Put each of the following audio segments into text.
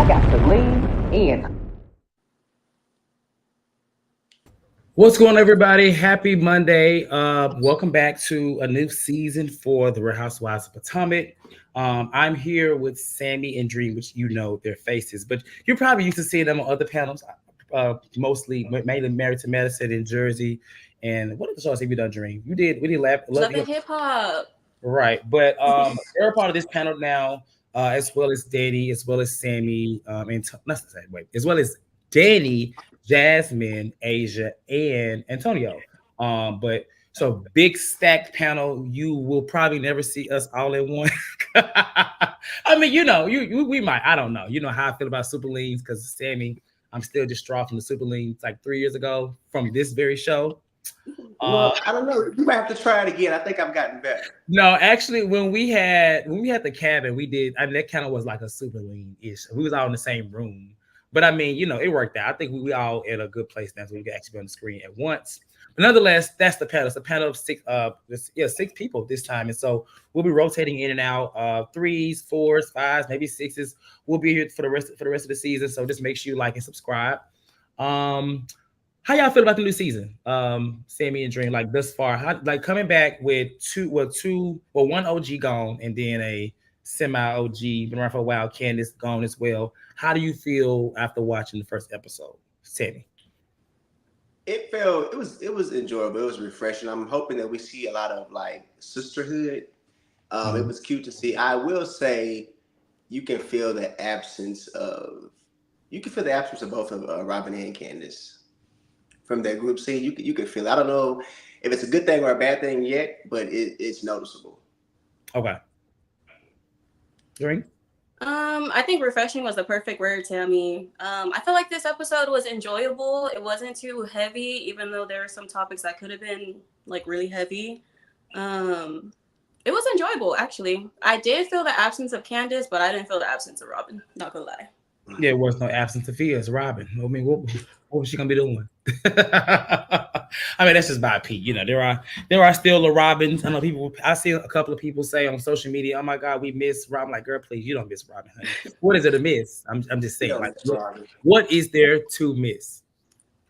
I got to lean in. What's going on, everybody? Happy Monday. Welcome back to a new season for the Real Housewives of Potomac. I'm here with Sammy and Dream, which you know their faces, but you're probably used to seeing them on other panels, mostly mainly Married to Medicine in Jersey. And what other shows have you done, Dream? We did Love Love Hip, and Hip Hop. right? But they're a part of this panel now, as well as Danny, as well as Sammy, and not the same way, as well as Danny, Jasmine, Asia, and Antonio. But so big stacked panel. You will probably never see us all in one. I mean, we might. I don't know. You know how I feel about super leans because Sammy, I'm still distraught from the super leans like 3 years ago from this very show. Well, I don't know. You might have to try it again. I think I've gotten better. No, actually, when we had the cabin, we did. I mean, that kind of was like a super lean ish. We was all in the same room, but I mean, it worked out. I think we all at a good place now, so we could actually be on the screen at once. But nonetheless, that's the panel. It's a panel of six. Six people this time, and so we'll be rotating in and out. Threes, fours, fives, maybe sixes. We'll be here for the rest of the season. So just make sure you like and subscribe. Um, how y'all feel about the new season? Sammy and Dream, like thus far, like coming back with one OG gone and then a semi OG been around for a while, Candace gone as well. How do you feel after watching the first episode, Sammy? It was enjoyable. It was refreshing. I'm hoping that we see a lot of like sisterhood. It Mhm. was cute to see. I will say, you can feel the absence of both of Robin and Candace from that group scene. You can feel it. I don't know if it's a good thing or a bad thing yet, but it's noticeable. Okay, Dream. I think refreshing was the perfect word, Tammy. I feel like this episode was enjoyable. It wasn't too heavy, even though there were some topics that could have been like really heavy. Um, it was enjoyable actually. I did feel the absence of Candace, but I didn't feel the absence of Robin. Not gonna lie. There was no absence of fears, Robin. I mean, what was she gonna be doing? I mean, that's just by Pete. There are still the Robins. I know people. I see a couple of people say on social media, "Oh my God, we miss Robin." Like, girl, please, you don't miss Robin, honey. What is it to miss? I'm just You saying, know, like, Miss Robin. what is there to miss?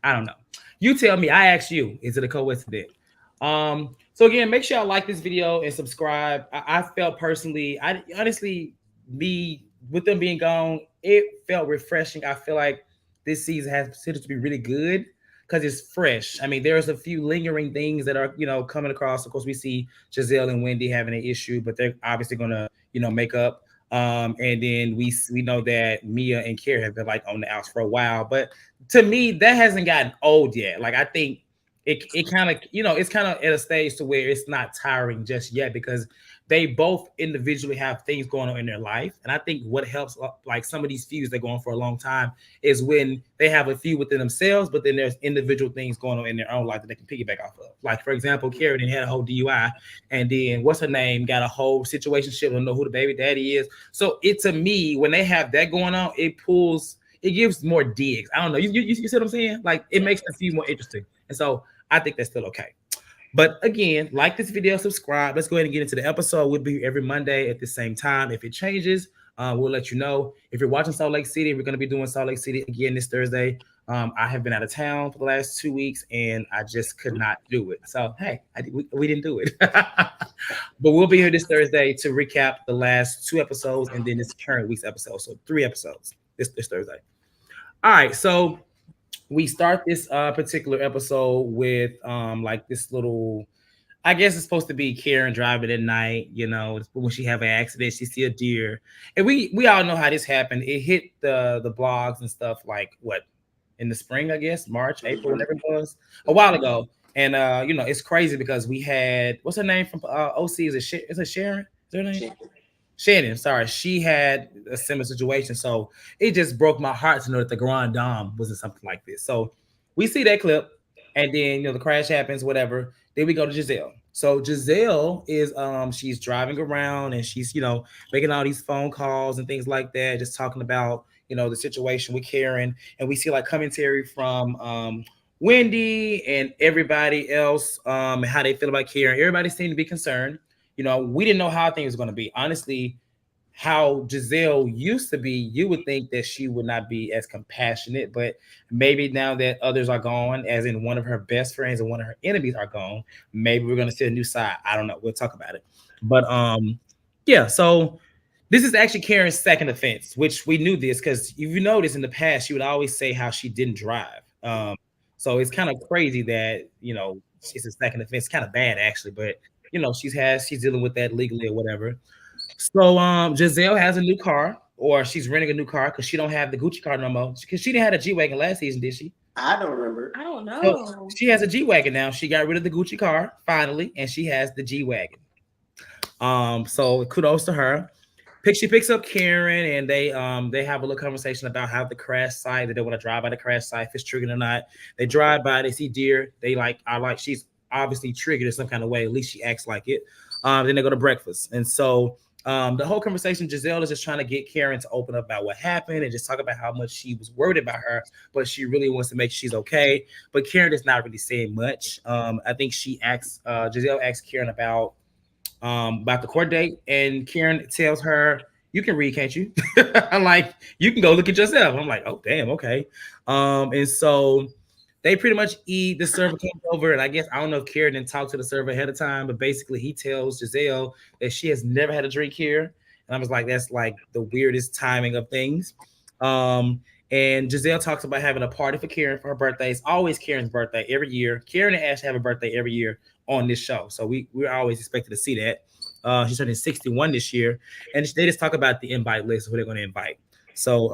I don't know. You tell me. I asked you. Is it a coincidence? So again, make sure I like this video and subscribe. I felt personally, I honestly, me with them being gone, it felt refreshing. I feel like this season has potential to be really good because it's fresh. I mean, there's a few lingering things that are, coming across. Of course, we see Giselle and Wendy having an issue, but they're obviously gonna, make up. And then we know that Mia and Carrie have been like on the outs for a while, but to me, that hasn't gotten old yet. Like I think it kind of it's kind of at a stage to where it's not tiring just yet because they both individually have things going on in their life, and I think what helps like some of these feuds that go on for a long time is when they have a feud within themselves, but then there's individual things going on in their own life that they can piggyback off of. Like for example, Karen had a whole DUI, and then what's her name got a whole situation. She don't know who the baby daddy is. So it to me, when they have that going on, it gives more digs. I don't know. You see what I'm saying? Like it makes the feud more interesting. And so I think that's still okay. But again, like this video, subscribe. Let's go ahead and get into the episode. We'll be here every Monday at the same time. If it changes, we'll let you know. If you're watching Salt Lake City, we're going to be doing Salt Lake City again this Thursday. I have been out of town for the last 2 weeks, and I just could not do it. So, hey, we didn't do it. But we'll be here this Thursday to recap the last 2 episodes and then this current week's episode. So 3 episodes this Thursday. All right, so we start this particular episode with like this little, I guess it's supposed to be Karen driving at night, when she have an accident, she see a deer. And we all know how this happened. It hit the blogs and stuff like what in the spring, I guess, March, April, whenever it was, a while ago. And it's crazy because we had what's her name from OC? Is it Sharon? Is her name? Shannon, sorry, she had a similar situation. So it just broke my heart to know that the Grand Dame was in something like this. So we see that clip, and then the crash happens, whatever. Then we go to Giselle. So Giselle is she's driving around and she's making all these phone calls and things like that, just talking about the situation with Karen, and we see like commentary from Wendy and everybody else, how they feel about Karen. Everybody seemed to be concerned. We didn't know how things was going to be. Honestly, how Giselle used to be, you would think that she would not be as compassionate, but maybe now that others are gone, as in one of her best friends and one of her enemies are gone, maybe we're gonna see a new side. I don't know. We'll talk about it. But yeah, so this is actually Karen's second offense, which we knew this because if you notice in the past, she would always say how she didn't drive. So it's kind of crazy that it's a second offense. It's kind of bad actually, but she's dealing with that legally or whatever. So Giselle has a new car, or she's renting a new car because she don't have the Gucci car no more. Because she didn't have a G wagon last season, did she? I don't remember. I don't So know. she has a G wagon now. She got rid of the Gucci car finally, and she has the G wagon. So kudos to her. She picks up Karen, and they have a little conversation about how the crash site, that they want to drive by the crash site, if it's triggered or not. They drive by, they see deer, they are like she's obviously triggered in some kind of way. At least she acts like it. Then they go to breakfast, and so the whole conversation, Giselle is just trying to get Karen to open up about what happened and just talk about how much she was worried about her, but she really wants to make sure she's okay. But Karen is not really saying much. I think Giselle asks Karen about the court date, and Karen tells her, "You can read, can't you?" I'm like, "You can go look at yourself." I'm like, "Oh, damn, okay." And so they pretty much eat. The server comes over, and I guess I don't know if Karen didn't talk to the server ahead of time, but basically he tells Giselle that she has never had a drink here, and I was like, "That's like the weirdest timing of things." Um, and Giselle talks about having a party for Karen for her birthday. It's always Karen's birthday every year. Karen and Ash have a birthday every year on this show, so we're always expected to see that. She's turning 61 this year, and they just talk about the invite list, who they're going to invite. So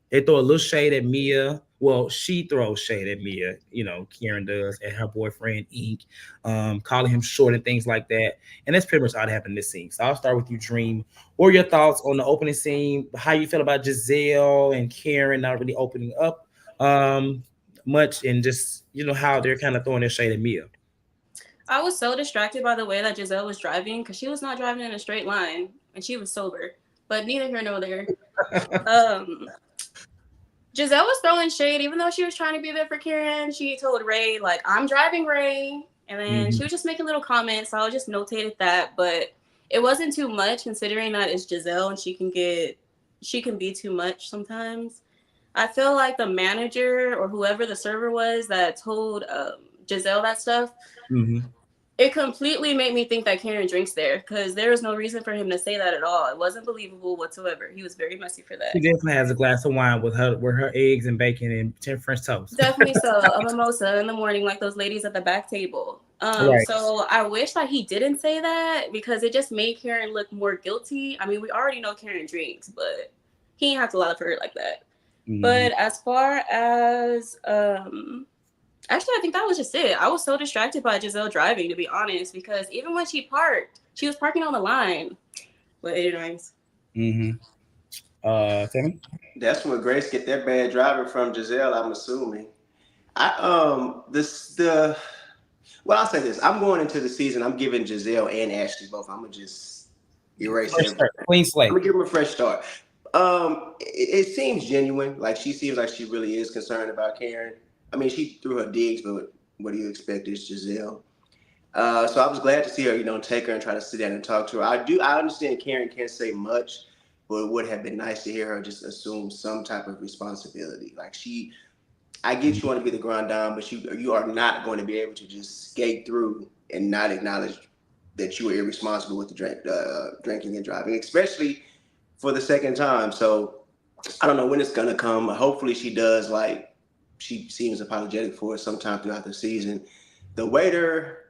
they throw a little shade at Mia. Well, she throws shade at Mia, Karen does, and her boyfriend Ink, calling him short and things like that. And that's pretty much all that happened in this scene. So I'll start with you, Dream. What are your thoughts on the opening scene? How you feel about Giselle and Karen not really opening up much, and just how they're kind of throwing their shade at Mia? I was so distracted by the way that Giselle was driving because she was not driving in a straight line and she was sober. But neither here nor there. Giselle was throwing shade, even though she was trying to be there for Karen. She told Ray, like, "I'm driving, Ray." And then she was just making little comments. So I just notated that. But it wasn't too much considering that it's Giselle and she can be too much sometimes. I feel like the manager or whoever the server was that told Giselle that stuff, it completely made me think that Karen drinks there because there was no reason for him to say that at all. It wasn't believable whatsoever. He was very messy for that. She definitely has a glass of wine with her eggs and bacon and 10 French toast. Definitely so. A mimosa in the morning, like those ladies at the back table. Right. So I wish that he didn't say that because it just made Karen look more guilty. I mean, we already know Karen drinks, but he didn't have to lie for her like that. But as far as actually, I think that was just it. I was so distracted by Giselle driving, to be honest, because even when she parked, she was parking on the line. But anyways. Timmy? That's where Grace get that bad driving from Giselle, I'm assuming. I'll say this. I'm going into the season, I'm giving Giselle and Ashley both. I'm gonna just erase everything. Clean slate. I'm gonna give them a fresh start. It seems genuine. Like she seems like she really is concerned about Karen. I mean, she threw her digs, but what do you expect? It's Giselle. So I was glad to see her, take her and try to sit down and talk to her. I understand Karen can't say much, but it would have been nice to hear her just assume some type of responsibility. Like I get you want to be the grand dame, but you are not going to be able to just skate through and not acknowledge that you were irresponsible with the drinking and driving, especially for the second time. So I don't know when it's gonna come. Hopefully she does. Like she seems apologetic for it sometime throughout the season. The waiter,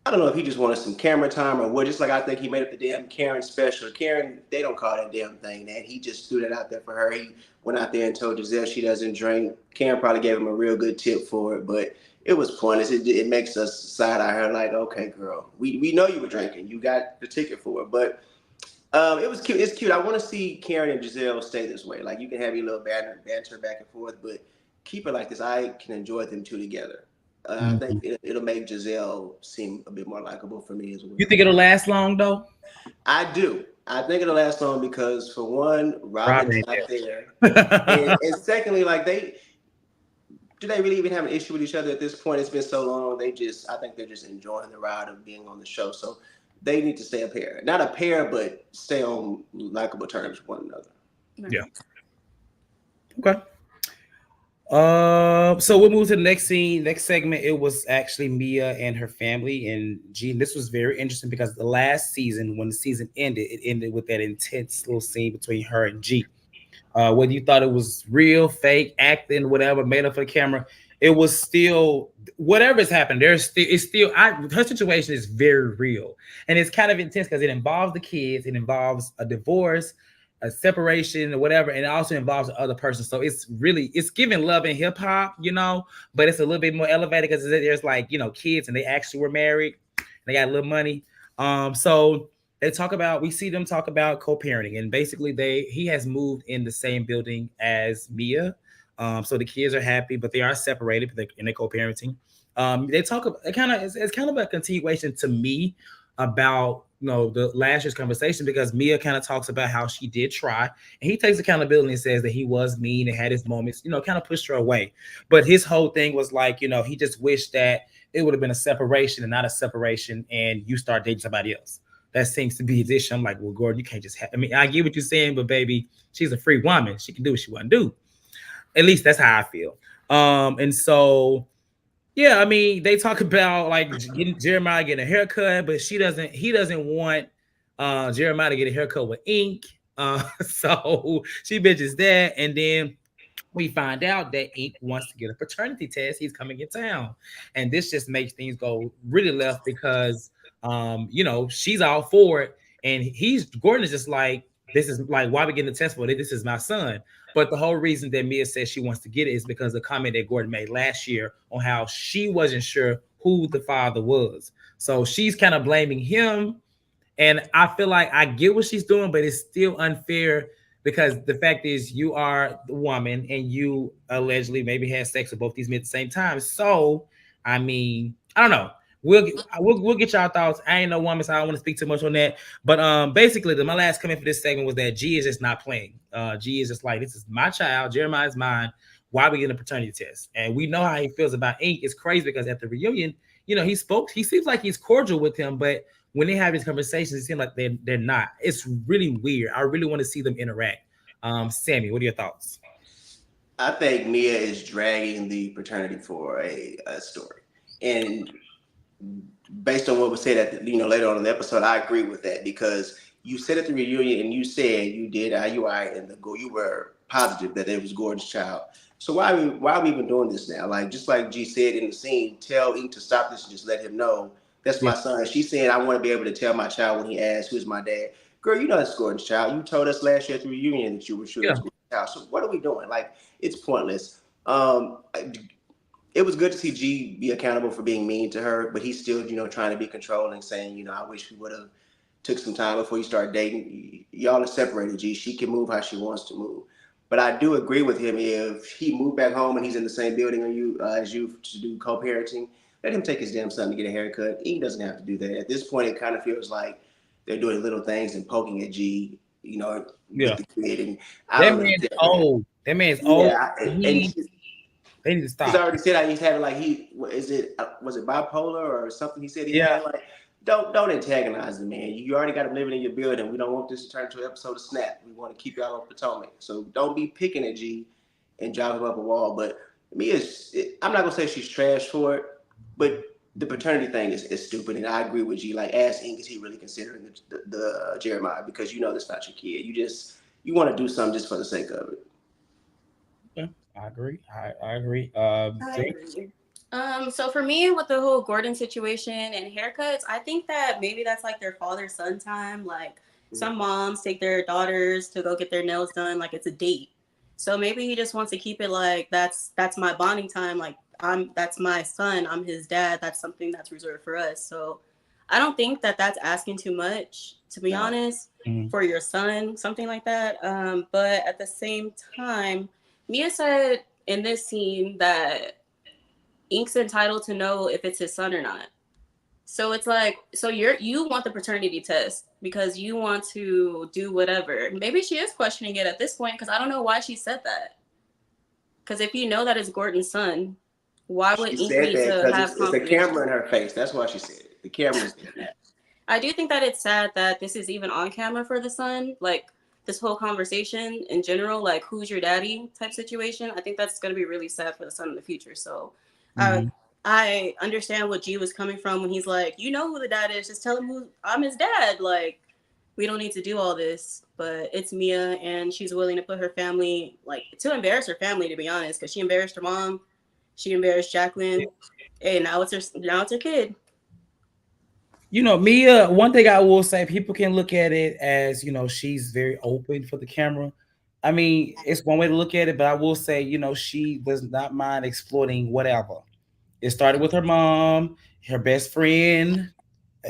I don't know if he just wanted some camera time or what. Just like I think he made up the damn Karen special. Karen, they don't call that damn thing that. He just threw that out there for her. He went out there and told Giselle she doesn't drink. Karen probably gave him a real good tip for it, but it was pointless. It makes us side eye her like, okay, girl, we know you were drinking. You got the ticket for it, but it was cute. It's cute. I want to see Karen and Giselle stay this way. Like you can have your little banter back and forth, but keep it like this. I can enjoy them two together. I think it'll make Giselle seem a bit more likable for me as well. You think it'll last long though? I do. I think it'll last long because for one, Robin's not there, and secondly, like do they really even have an issue with each other at this point? It's been so long. I think they're just enjoying the ride of being on the show. So they need to stay a pair. Not a pair, but stay on likable terms with one another. Yeah. Okay. So we'll move to the next scene, next segment. It was actually Mia and her family and G. And this was very interesting because the last season, when the season ended, it ended with that intense little scene between her and G. Whether you thought it was real, fake, acting, whatever, made up for the camera, it was still whatever has happened. Her situation is very real, and it's kind of intense because it involves the kids, it involves a divorce, a separation, or whatever, and it also involves the other person. So it's giving love and hip hop, but it's a little bit more elevated because there's like kids and they actually were married, they got a little money. So we see them talk about co-parenting, and basically he has moved in the same building as Mia. So the kids are happy, but they are separated in their co-parenting. They talk about it's kind of a continuation to me about the last year's conversation, because Mia kind of talks about how she did try, and he takes accountability and says that he was mean and had his moments, kind of pushed her away. But his whole thing was like, he just wished that it would have been a separation and not a separation, and you start dating somebody else. That seems to be his issue. I'm like, well, Gordon, you can't just I mean, I get what you're saying, but baby, she's a free woman. She can do what she want to do. At least that's how I feel. And so, yeah, I mean, they talk about like Jeremiah getting a haircut, but he doesn't want Jeremiah to get a haircut with ink. So she bitches that, and then we find out that Ink wants to get a paternity test. He's coming in town, and this just makes things go really left because she's all for it, and Gordon is just like, this is like, why are we getting the test for it? This is my son. But the whole reason that Mia says she wants to get it is because of the comment that Gordon made last year on how she wasn't sure who the father was. So she's kind of blaming him. And I feel like I get what she's doing, but it's still unfair because the fact is you are the woman and you allegedly maybe had sex with both these men at the same time. So, I mean, I don't know. We'll get y'all thoughts. I ain't no woman, so I don't want to speak too much on that. But basically, my last comment for this segment was that G is just not playing. G is just like, this is my child. Jeremiah's mine. Why are we getting a paternity test? And we know how he feels about Ink. It's crazy because at the reunion, he seems like he's cordial with him, but when they have these conversations, it seems like they're not. It's really weird. I really want to see them interact. Sammy, what are your thoughts? I think Mia is dragging the paternity for a story, and based on what was said at later on in the episode, I agree with that because you said at the reunion and you said you did IUI and you were positive that it was Gordon's child. So why are we even doing this now? Like just like G said in the scene, tell Ink to stop this and just let him know that's my son. She's saying I want to be able to tell my child when he asks who's my dad. Girl, you know that's Gordon's child. You told us last year at the reunion that you were sure it's Gordon's child. So what are we doing? Like it's pointless. It was good to see G be accountable for being mean to her, but he's still, trying to be controlling, saying, I wish we would have took some time before you start dating. Y'all are separated, G. She can move how she wants to move. But I do agree with him. If he moved back home and he's in the same building as you to do co-parenting, let him take his damn son to get a haircut. He doesn't have to do that. At this point, it kind of feels like they're doing little things and poking at G, with the kid. And that man's old. That man's old. Yeah, and they need to stop. He's already said he's having was it bipolar or something? He said he had like. Don't antagonize the man. You already got him living in your building. We don't want this to turn into an episode of Snap. We want to keep y'all on Potomac. So don't be picking at G and driving him up a wall. But I'm not gonna say she's trash for it, but the paternity thing is stupid. And I agree with G. Like, ask Ink, is he really considering the Jeremiah? Because that's not your kid. You want to do something just for the sake of it. Yeah, I agree. I agree. So for me, with the whole Gordon situation and haircuts, I think that maybe that's like their father-son time. Like some moms take their daughters to go get their nails done, like it's a date. So maybe he just wants to keep it like that's my bonding time. Like that's my son. I'm his dad. That's something that's reserved for us. So I don't think that that's asking too much, to be honest, for your son, something like that. But at the same time, Mia said in this scene that Ink's entitled to know if it's his son or not. So it's like, so you want the paternity test because you want to do whatever. Maybe she is questioning it at this point because I don't know why she said that. Because if you know that it's Gordon's son, why would Ink need to have it's the camera in her face. That's why she said it. The camera's there. I do think that it's sad that this is even on camera for the son. Like this whole conversation in general, like who's your daddy type situation. I think that's gonna be really sad for the son in the future. So, Mhm. I understand what G was coming from when he's like, you know who the dad is, just tell him who I'm his dad. Like we don't need to do all this. But it's Mia, and she's willing to put her family, like to embarrass her family, to be honest, because she embarrassed her mom, she embarrassed Jacqueline, and now it's her kid. You know, Mia, one thing I will say, people can look at it as, she's very open for the camera. I mean, it's one way to look at it, but I will say, she does not mind exploiting whatever. It started with her mom, her best friend,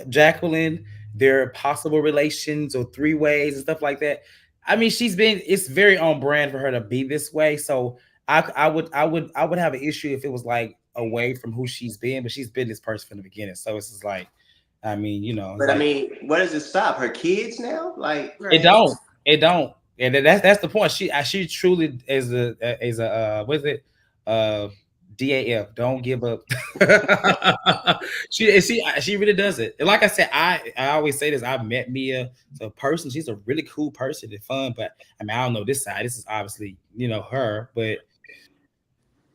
Jacqueline, their possible relations or three ways and stuff like that. I mean, it's very on brand for her to be this way. So I would have an issue if it was like away from who she's been, but she's been this person from the beginning. So it's just like, I mean, it's But I like mean, what does it stop? Her kids now? Like, it Right. don't, it don't, and that's the point. She truly is a what is it? Uh, DAF. Don't give up. She really does it. And like I said, I always say this. I've met Mia, so person. She's a really cool person and fun. But I mean, I don't know this side. This is obviously her, but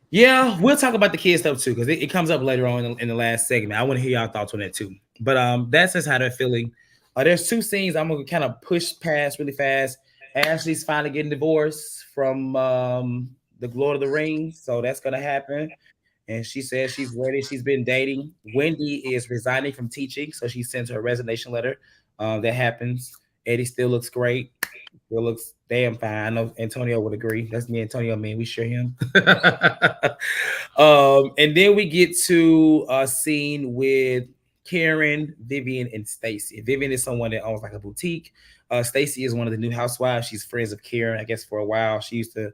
yeah, we'll talk about the kids stuff too because it comes up later on in the last segment. I want to hear y'all thoughts on that too. But that's just how they're feeling. There's two scenes I'm gonna kind of push past really fast. Ashley's finally getting divorced from the Lord of the Rings, so that's gonna happen. And she says she's ready. She's been dating. Wendy is resigning from teaching, so she sends her resignation letter. That happens. Eddie still looks great. Still looks damn fine. I know Antonio would agree. That's me, Antonio. Man, we share him. And then we get to a scene with Karen, Vivian, and Stacy. Vivian is someone that owns like a boutique. Stacy is one of the new housewives. She's friends of Karen, I guess, for a while. She used to,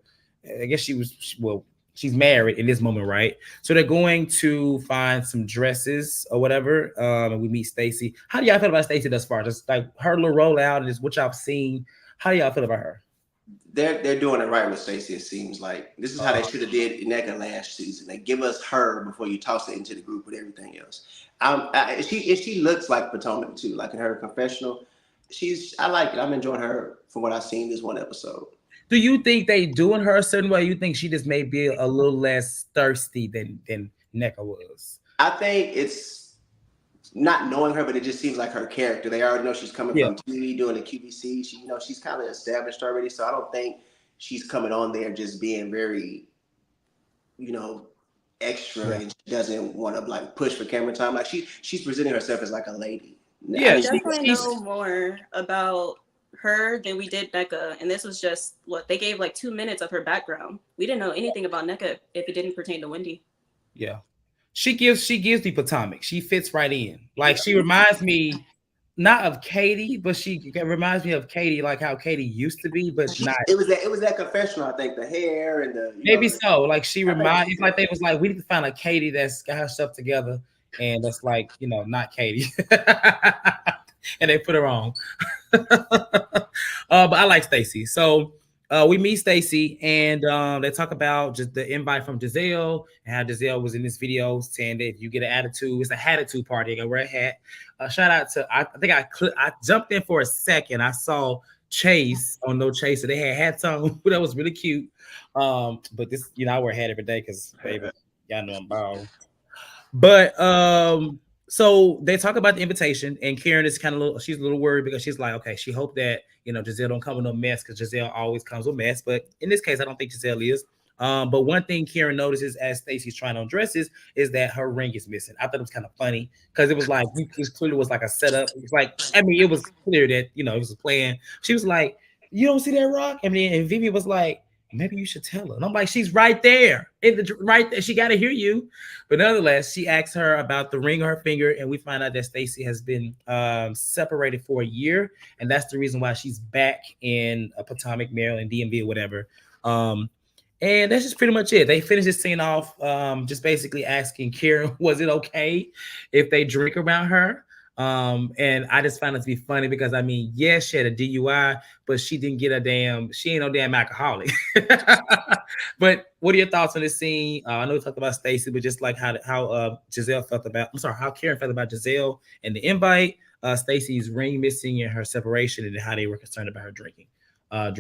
I guess she was, well, she's married in this moment, right? So they're going to find some dresses or whatever. And we meet Stacy. How do y'all feel about Stacy thus far? Just like her little rollout and just what y'all have seen. How do y'all feel about her? they're doing it right with Stacey. It seems like this is how they should have did Neka last season. They give us her before you toss it into the group with everything else. She looks like Potomac too, like in her confessional. I like it. I'm enjoying her from what I've seen this one episode. Do you think they doing her a certain way? You think she just may be a little less thirsty than NECA was? I think it's not knowing her, but it just seems like her character. They already know she's coming Yeah, from TV doing the QVC. She's kind of established already. So I don't think she's coming on there just being very, you know, extra yeah, and she doesn't want to like push for camera time. Like she's presenting herself as like a lady. I yeah. We mean, definitely She's know more about her than we did NECA, and this was just what they gave like 2 minutes of her background. We didn't know anything about NECA if it didn't pertain to Wendy. yeah. She gives the Potomac. She fits right in. Like yeah. she reminds me not of Katie, but she reminds me of Katie, like how Katie used to be, but not. It was that confessional. I think the hair and the Maybe so. Like she I think reminds. It's like they was like we need to find a Katie that's got her stuff together, and that's like not Katie, and they put her on. But I like Stacy. So we meet Stacy and they talk about just the invite from Giselle and how Giselle was in this video saying that if you get an attitude, it's a attitude party. You wear a hat. Shout out to I think I jumped in for a second. I saw Chase on No Chaser. They had hats on. That was really cute. But this, I wear a hat every day because baby, y'all know I'm bald. But so they talk about the invitation, and Karen is kind of she's a little worried because she's like, okay, she hoped that Giselle don't come with no mess because Giselle always comes with mess. But in this case, I don't think Giselle is. But one thing Karen notices as Stacy's trying on dresses is that her ring is missing. I thought it was kind of funny because it was like it clearly was like a setup. It was like, I mean, it was clear that it was playing. She was like, "You don't see that rock?" And then Vivi was like, maybe you should tell her. And I'm like, she's right there. Right there. She got to hear you. But nonetheless, she asks her about the ring on her finger, and we find out that Stacy has been separated for a year, and that's the reason why she's back in Potomac, Maryland, DMV, or whatever. And that's just pretty much it. They finish this scene off just basically asking Karen, was it okay if they drink around her? And I just found it to be funny because I mean, yes, she had a DUI, but she didn't get she ain't no damn alcoholic. But what are your thoughts on this scene? I know we talked about Stacy, but just like how Giselle felt about, I'm sorry, how Karen felt about Giselle and the invite. Stacy's ring missing and her separation, and how they were concerned about her dream. I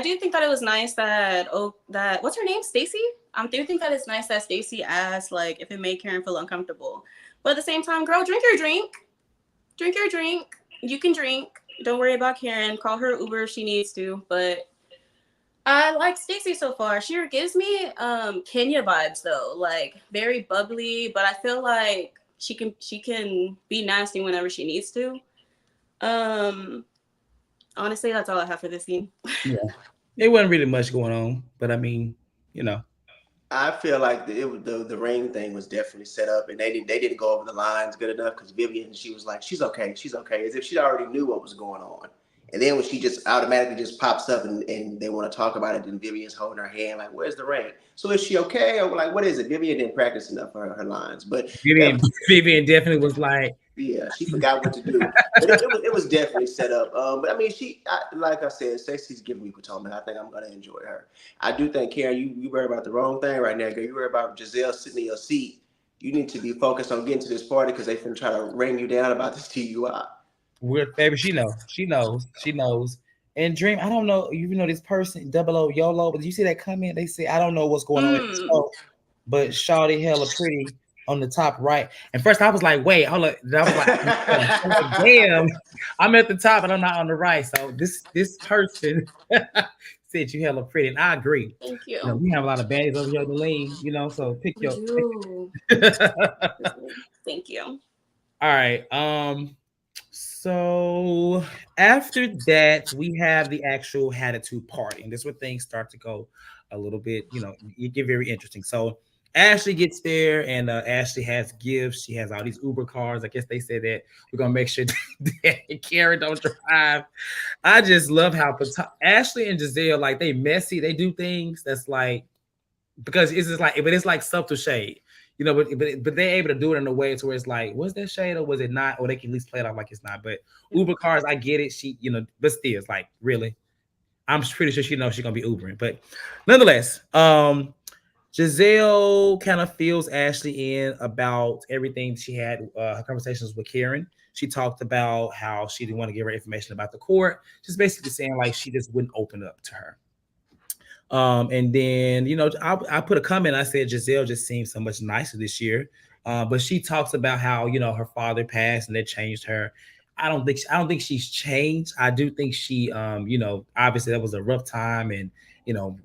do think that it was nice that what's her name, Stacy. I do think that it's nice that Stacy asked like if it made Karen feel uncomfortable, but at the same time, girl, drink your drink. You can drink. Don't worry about Karen. Call her Uber if she needs to. But I like Stacy so far. She gives me Kenya vibes though, like very bubbly. But I feel like she can be nasty whenever she needs to. Honestly, that's all I have for this scene. Yeah, it wasn't really much going on, but I mean, you know. I feel like the ring thing was definitely set up, and they didn't go over the lines good enough because Vivian, she was like, she's okay, as if she already knew what was going on. And then when she just automatically just pops up and they want to talk about it, then Vivian's holding her hand like, where's the ring? So is she okay? Or like, what is it? Vivian didn't practice enough for her lines, but Vivian definitely was like, yeah, she forgot what to do. But it was definitely set up. But I mean, like I said, Stacey's giving me Potomac. I think I'm gonna enjoy her. I do think, Karen, you worry about the wrong thing right now, girl. You worry about Giselle sitting in your seat. You need to be focused on getting to this party because they finna try to ring you down about this TUI. Weird, baby. She knows. And Dream, I don't know. You know this person, Double O YOLO, but did you see that comment? They say, I don't know what's going on in the show, but Shawty hella pretty on the top right. And first I was like, wait, hold up. I was like, damn, I'm at the top and I'm not on the right. So this person said you hella pretty, and I agree. Thank you. You know, we have a lot of baddies over here in the lane, you know. So pick your. Thank you. All right. So after that, we have the actual Hatitude party, and this is where things start to go a little bit, you know, you get very interesting. So Ashley gets there, and Ashley has gifts. She has all these Uber cars. I guess they said that we're gonna make sure that Karen don't drive. I just love how Ashley and Giselle, like, they messy. They do things that's like, because it's just like, but it's like subtle shade. You know, but they're able to do it in a way to where it's like, was that shade or was it not? Or they can at least play it off like it's not. But Uber cars, I get it. She, you know, but still, it's like, really, I'm pretty sure she knows she's gonna be Ubering. But nonetheless, Giselle kind of fills Ashley in about everything she had, her conversations with Karen. She talked about how she didn't want to give her information about the court, just basically saying like she just wouldn't open up to her. And then, you know, I put a comment. I said Giselle just seems so much nicer this year. But she talks about how, you know, her father passed and that changed her. I don't think she's changed. I do think she, you know, obviously that was a rough time, and, you know,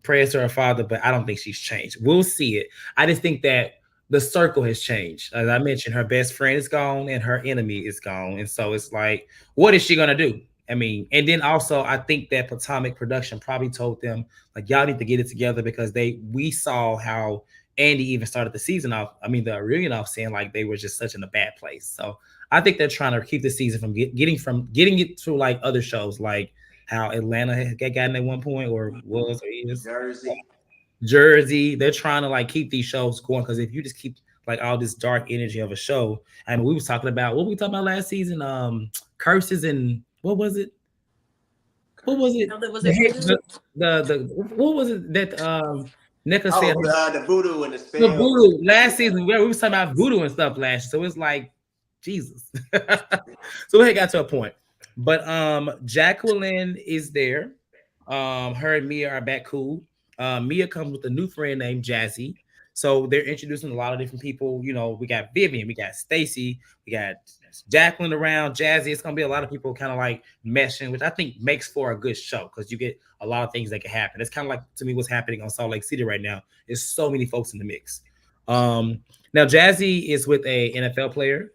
prayers to her father, but I don't think she's changed. We'll see it. I just think that the circle has changed. As I mentioned, her best friend is gone and her enemy is gone. And so it's like, what is she going to do? I mean, and then also I think that Potomac production probably told them, like, y'all need to get it together, because we saw how Andy even started the season off. I mean, the reunion off saying like they were just such in a bad place. So I think they're trying to keep the season from getting it to like other shows, like how Atlanta had gotten at one point, or was, or is Jersey. They're trying to like keep these shows going, because if you just keep like all this dark energy of a show, I mean, we was talking about what we talking about last season, curses and what was it? What was it? What was it that Nika said? The voodoo and the spell. The voodoo last season, we was talking about voodoo and stuff last year. So it's like, Jesus. So we got to a point. But Jacqueline is there. Her and Mia are back cool. Mia comes with a new friend named Jazzy. So they're introducing a lot of different people. You know, we got Vivian, we got Stacy, we got Jacqueline around, Jazzy. It's gonna be a lot of people kind of like meshing, which I think makes for a good show, because you get a lot of things that can happen. It's kind of like, to me, what's happening on Salt Lake City right now. There's so many folks in the mix. Now Jazzy is with a NFL player.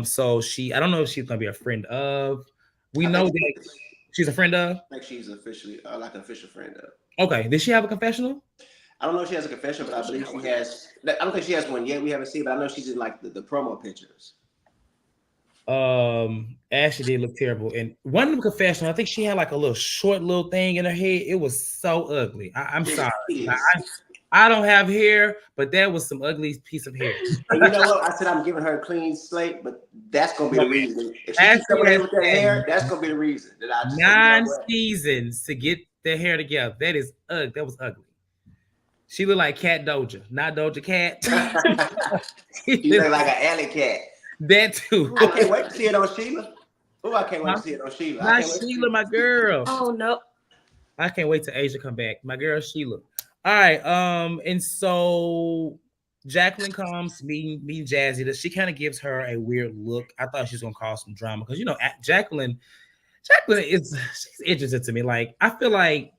So I don't know if she's gonna be a friend of. We know that she's a friend of. I think she's officially like an official friend of. Okay. Did she have a confessional? I don't know if she has a confession, but I believe she has. I don't think she has one yet. We haven't seen, but I know she's in like the promo pictures. Ashley did look terrible, and one of them confessional, I think she had like a short little thing in her head. It was so ugly. I'm sorry. I don't have hair, but that was some ugly piece of hair. And you know what? I said I'm giving her a clean slate, but that's gonna be the reason. If she keeps coming in with that hair, that's gonna be the reason that I just 9 seasons to get their hair together. That is ugly. That was ugly. She looked like Cat Doja, not Doja Cat. You look like an alley cat. That too. I can't wait to see it on Sheila. Oh, I can't wait Huh? to see it on Sheila. I Not can't wait to see Sheila, it. my girl. Oh no. I can't wait till Asia come back. My girl Sheila. All right. And so Jacqueline comes meeting Jazzy. She kind of gives her a weird look. I thought she was gonna cause some drama because Jacqueline is she's interested to me. Like I feel like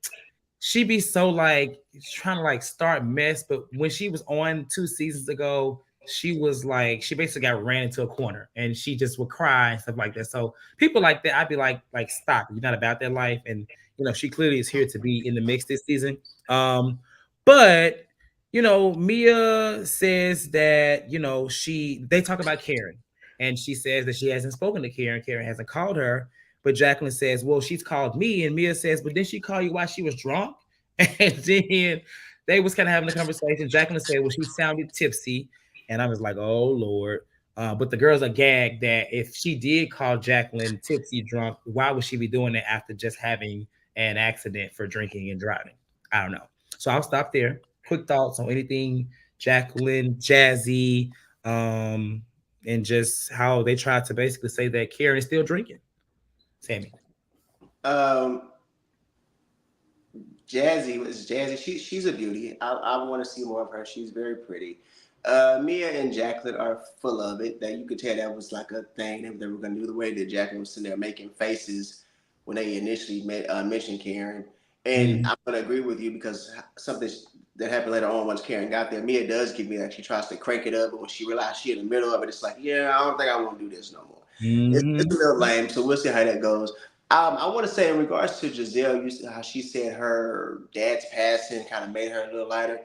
she be so like trying to like start mess, but when she was on 2 seasons ago, she was like she basically got ran into a corner and she just would cry and stuff like that. So people like that, I'd be like stop, you're not about that life. And she clearly is here to be in the mix this season. But Mia says that they talk about Karen, and she says that she hasn't spoken to Karen. Karen hasn't called her. But Jacqueline says, well, she's called me. And Mia says, but didn't she call you while she was drunk? And then they was kind of having a conversation. Jacqueline said, well, she sounded tipsy. And I was like, oh, Lord. But the girls are gagged that if she did call Jacqueline tipsy drunk, why would she be doing it after just having an accident for drinking and driving? I don't know. So I'll stop there. Quick thoughts on anything Jacqueline, Jazzy, and just how they tried to basically say that Karen is still drinking. Sammy. Um, Jazzy. She's a beauty. I want to see more of her. She's very pretty. Mia and Jacqueline are full of it. That you could tell that was like a thing that they were going to do. The way that Jacqueline was sitting there making faces when they initially mentioned Karen. And I'm going to agree with you because something that happened later on once Karen got there, Mia does give me that. She tries to crank it up, but when she realized she's in the middle of it, it's like, yeah, I don't think I want to do this no more. It's a little lame, so we'll see how that goes. I want to say in regards to Giselle, how she said her dad's passing kind of made her a little lighter.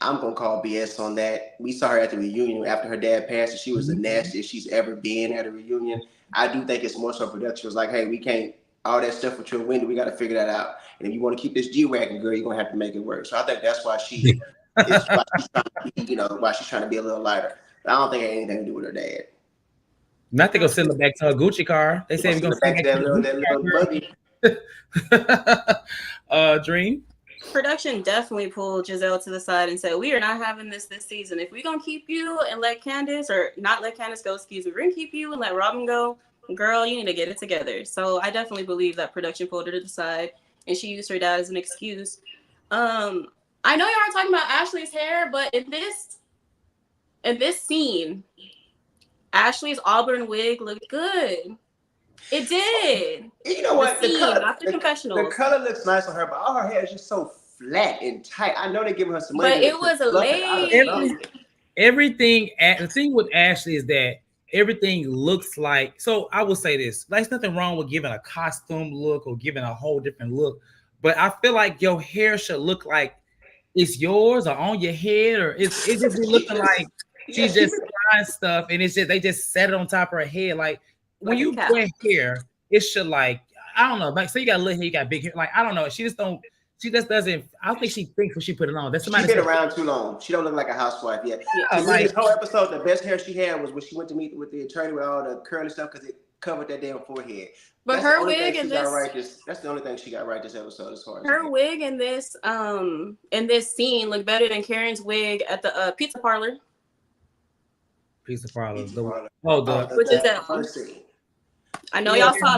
I'm going to call BS on that. We saw her at the reunion after her dad passed, and she was the nastiest she's ever been at a reunion. I do think it's more so production. It's like, hey, we can't, all that stuff with your window, we got to figure that out. And if you want to keep this G-Wagon, girl, you're going to have to make it work. So I think that's why she's trying to be, why she's trying to be a little lighter. But I don't think it had anything to do with her dad. Not they gonna send her back to her Gucci car. They say we're gonna send back to that little buggy. Dream. Production definitely pulled Giselle to the side and said, we are not having this season. If we're going to keep you and let Candace, or not let Candace go, excuse me, we're going to keep you and let Robin go, girl, you need to get it together. So I definitely believe that production pulled her to the side and she used her dad as an excuse. I know y'all are talking about Ashley's hair, but in this scene, Ashley's auburn wig looked good. It did. You know what? The color, not the confessionals. The color looks nice on her, but all her hair is just so flat and tight. I know they're giving her some money. But it was a lace. Everything. The thing with Ashley is that everything looks like. So I will say this: there's nothing wrong with giving a costume look or giving a whole different look, but I feel like your hair should look like it's yours or on your head, or it just be looking like she's just trying stuff, and it's just they just set it on top of her head. Like when you wear hair, it should like I don't know. Like so, you got little hair, you got big hair. Like I don't know. She just doesn't. I don't think she thinks when she put it on. That's somebody. She's been around too long. She don't look like a housewife yet. This whole episode, the best hair she had was when she went to meet with the attorney with all the curly stuff because it covered that damn forehead. But her wig and that's the only thing she got right this episode as far as her wig in this scene looked better than Karen's wig at the pizza parlor. Pizza parlor. Which is that one? I know y'all saw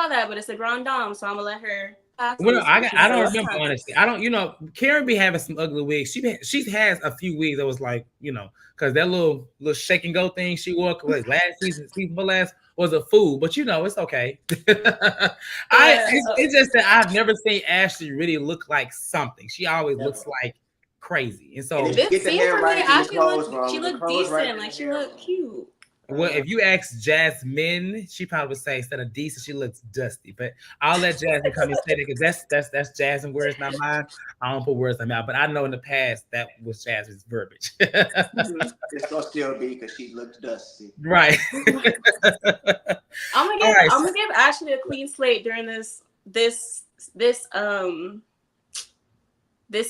that. But it's a Grand Dame, so I'm gonna let her. Well, I don't remember honestly. I don't. Karen be having some ugly wigs. She has a few wigs that was like because that little shake and go thing she wore last season for last was a fool. But it's okay. It's just that I've never seen Ashley really look like something. She always looks like crazy, and so this scene for me, Ashley she looked decent. Like she looked cute. Well, if you ask Jasmine, she probably would say instead of decent, she looks dusty. But I'll let Jasmine come and say that because that's Jasmine words, not mine. I don't put words in my mouth, but I know in the past that was Jasmine's verbiage. It's gonna still be because she looked dusty, right? I'm gonna give Ashley a clean slate during this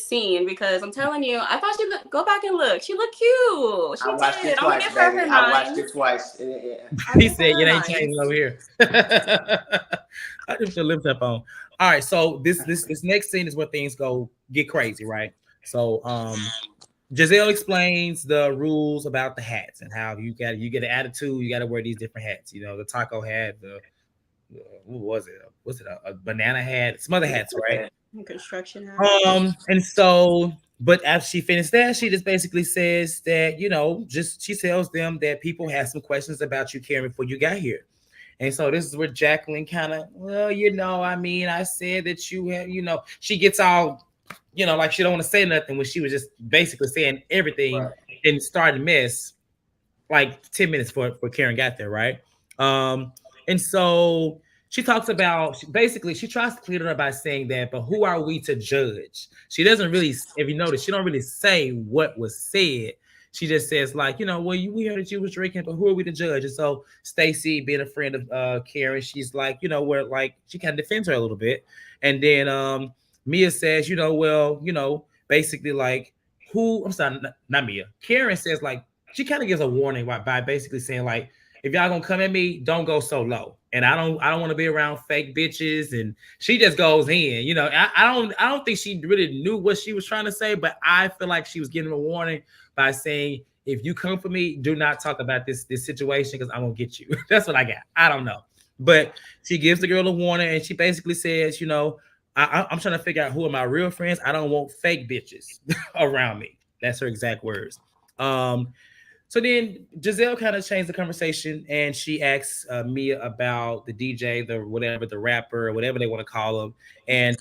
scene because I'm telling you, I thought go back and look. She looked cute. She did. I'm gonna give her her 9. I watched it twice. He said, "You ain't changing over here." I just put lips up on. All right, so this next scene is where things get crazy, right? So Giselle explains the rules about the hats and how you get an attitude, you got to wear these different hats. You know, the taco hat, what was it? Was it a banana hat? Some other hats, right? Construction hat. And so, but after she finished that, she just basically says that, you know, just she tells them that people had some questions about you, Karen, before you got here. And so this is where Jacqueline kind of, well, you know, I mean, I said that you have, you know, she gets all, you know, like she don't want to say nothing when she was just basically saying everything and started a mess like 10 minutes for Karen got there, right? And so she talks about basically she tries to clear it up by saying that, but who are we to judge? She doesn't really, if you notice, she don't really say what was said. She just says, like, you know, well, we heard that you was drinking, but who are we to judge? And so Stacy, being a friend of Karen, she's like, you know, where like she kind of defends her a little bit. And then Mia says, you know, well, you know, basically like who I'm sorry, not Mia. Karen says like she kind of gives a warning by basically saying like, if y'all gonna come at me, don't go so low. And I don't want to be around fake bitches. And she just goes in. You know, I don't think she really knew what she was trying to say, but I feel like she was giving a warning by saying, if you come for me, do not talk about this situation because I'm gonna get you. That's what I got. I don't know. But she gives the girl a warning and she basically says, you know, I'm trying to figure out who are my real friends. I don't want fake bitches around me. That's her exact words. Um, so then Giselle kind of changed the conversation and she asks Mia about the DJ, the whatever, the rapper, whatever they want to call him. And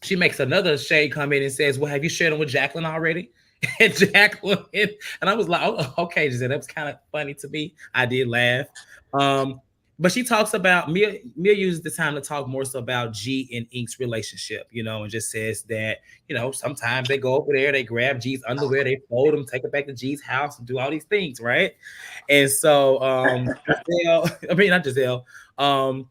she makes another shade comment and says, well, have you shared them with Jacqueline already? And Jacqueline, and I was like, oh, okay, Giselle, that was kind of funny to me. I did laugh. Um, but she talks about Mia uses the time to talk more so about G and Ink's relationship, you know, and just says that, you know, sometimes they go over there, they grab G's underwear, they fold them, take it back to G's house and do all these things, right? And so Giselle, I mean not Giselle. And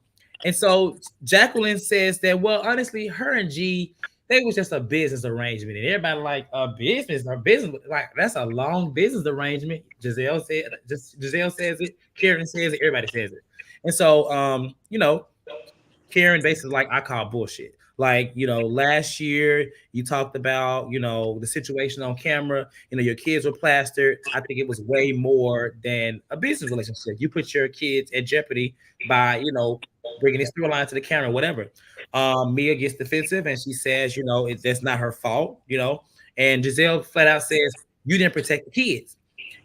so Jacqueline says that, well, honestly, her and G, they was just a business arrangement. And everybody like a business, like that's a long business arrangement. Giselle says it, Karen says it, everybody says it. And so you know, Karen basically like, I call bullshit. Like, you know, last year you talked about, you know, the situation on camera, you know, your kids were plastered. I think it was way more than a business relationship. You put your kids at jeopardy by, you know, bringing this storyline to the camera, whatever. Mia gets defensive and she says, you know, that's not her fault, you know. And Giselle flat out says, you didn't protect the kids.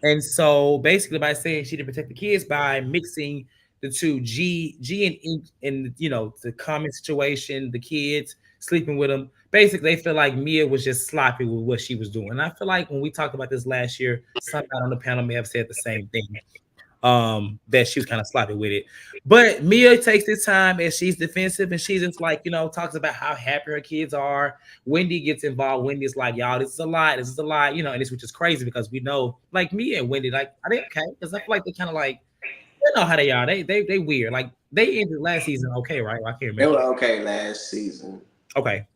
And so basically by saying she didn't protect the kids by mixing the two G and Ink and you know the common situation, the kids sleeping with them. Basically, they feel like Mia was just sloppy with what she was doing. And I feel like when we talked about this last year, somebody on the panel may have said the same thing. That she was kind of sloppy with it. But Mia takes this time and she's defensive and she's just like, you know, talks about how happy her kids are. Wendy gets involved. Wendy's like, y'all, this is a lie. This is a lie, you know, and this which is crazy because we know like Mia and Wendy, like, are they okay? Because I feel like they kind of like you know how they are. They weird. Like they ended last season okay, right? I can't They remember. were okay last season. Okay.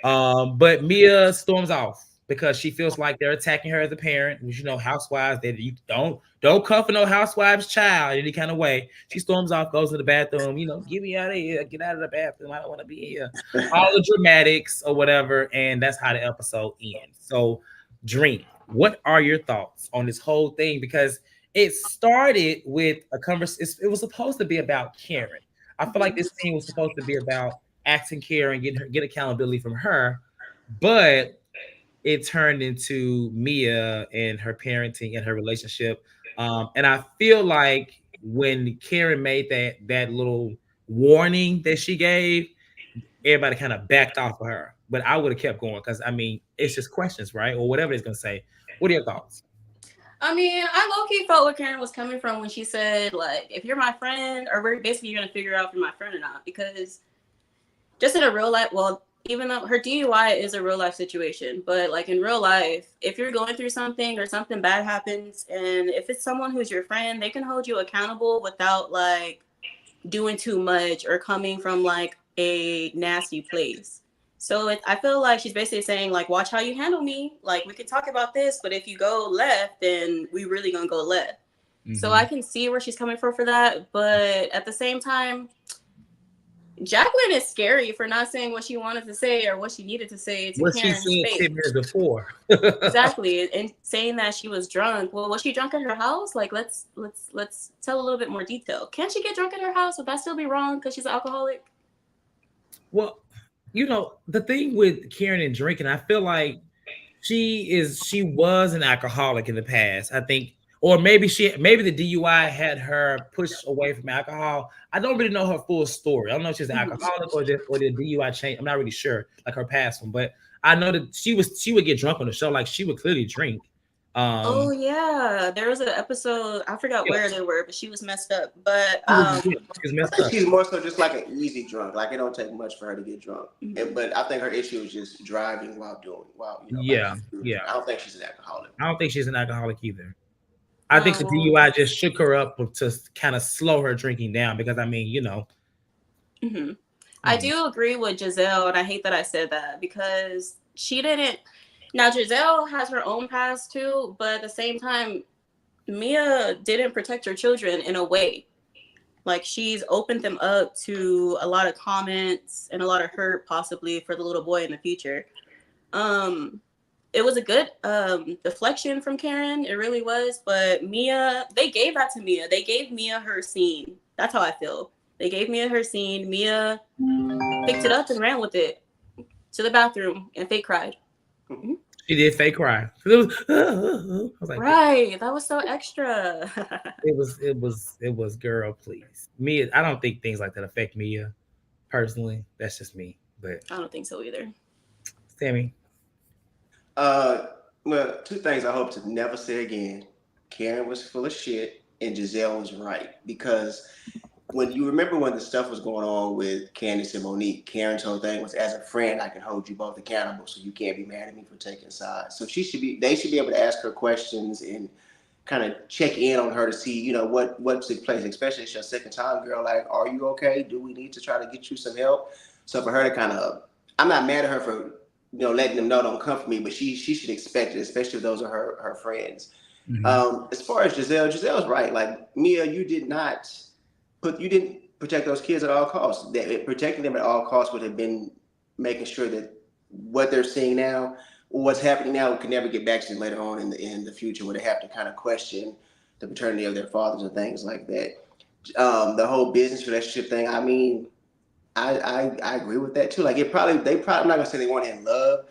But Mia storms off because she feels like they're attacking her as a parent. Which you know, housewives that you don't come for no housewives child in any kind of way. She storms off, goes to the bathroom. You know, get me out of here. Get out of the bathroom. I don't want to be here. All the dramatics or whatever, and that's how the episode ends. So, Dream, what are your thoughts on this whole thing? Because it started with a conversation. It was supposed to be about Karen. I feel like this thing was supposed to be about asking Karen, get accountability from her, but it turned into Mia and her parenting and her relationship. And I feel like when Karen made that little warning that she gave, everybody kind of backed off of her. But I would have kept going because I mean it's just questions, right? Or whatever it's gonna say. What are your thoughts? I mean, I low-key felt where Karen was coming from when she said, like, if you're my friend, or we're basically you're gonna figure out if you're my friend or not. Because just in a real life, well, even though her DUI is a real life situation, but like in real life, if you're going through something or something bad happens, and if it's someone who's your friend, they can hold you accountable without like doing too much or coming from like a nasty place. So I feel like she's basically saying like, watch how you handle me. Like we could talk about this, but if you go left, then we really gonna go left. So I can see where she's coming from for that, but at the same time, Jacqueline is scary for not saying what she wanted to say or what she needed to say to What she Karen's said face. 10 minutes before. Exactly, and saying that she was drunk. Well, was she drunk at her house? Like, let's tell a little bit more detail. Can she get drunk at her house? Would that still be wrong because she's an alcoholic? Well, the thing with Karen and drinking, I feel like she was an alcoholic in the past. I think, or maybe the DUI had her pushed away from alcohol. I don't really know her full story. I don't know if she's an alcoholic or the DUI changed. I'm not really sure, like her past one, but I know that she would get drunk on the show. Like she would clearly drink. Oh yeah, there was an episode. I forgot where they were, but she was messed up. But She was I messed think up. she's more so just like an easy drunk. Like it don't take much for her to get drunk. But I think her issue is just driving while Yeah, yeah. I don't think she's an alcoholic. I don't think she's an alcoholic either. I think the DUI just shook her up to kind of slow her drinking down because I mean, I do agree with Giselle, and I hate that I said that because she didn't. Now Giselle has her own past too, but at the same time, Mia didn't protect her children in a way. Like she's opened them up to a lot of comments and a lot of hurt, possibly for the little boy in the future. It was a good deflection from Karen. It really was. But Mia, they gave that to Mia. They gave Mia her scene. That's how I feel. They gave Mia her scene. Mia picked it up and ran with it to the bathroom and fake cried. She did fake cry. I was like, right. That was so extra. it was girl, please. Mia, I don't think things like that affect Mia personally. That's just me. But I don't think so either. Sammy. Well, two things I hope to never say again. Karen was full of shit and Giselle was right. Because when the stuff was going on with Candace and Monique, Karen's whole thing was, as a friend, I can hold you both accountable, so you can't be mad at me for taking sides. So they should be able to ask her questions and kind of check in on her to see, what took place, especially it's your second time, girl. Like, are you okay? Do we need to try to get you some help? So for her to kind of, I'm not mad at her for, letting them know don't come for me, but she should expect it, especially if those are her friends. As far as Giselle's right. Like, Mia, you didn't protect those kids at all costs. Protecting them at all costs would have been making sure that what they're seeing now, or what's happening now, could never get back to them later on in the future, where they have to kind of question the paternity of their fathers and things like that. The whole business relationship thing. I mean, I agree with that too. Like they probably I'm not gonna say they weren't in love,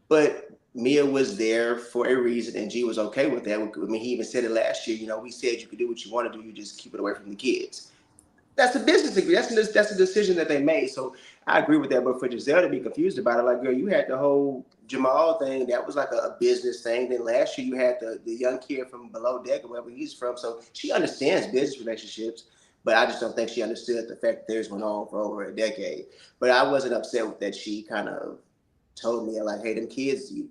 but Mia was there for a reason, and G was okay with that. I mean, he even said it last year. We said you could do what you want to do. You just keep it away from the kids. That's a business degree. That's a decision that they made. So I agree with that. But for Giselle to be confused about it, like, girl, you had the whole Jamal thing. That was like a business thing. Then last year you had the young kid from below deck or wherever he's from. So she understands business relationships, but I just don't think she understood the fact that theirs went on for over a decade. But I wasn't upset with that. She kind of told me, like, hey, them kids, you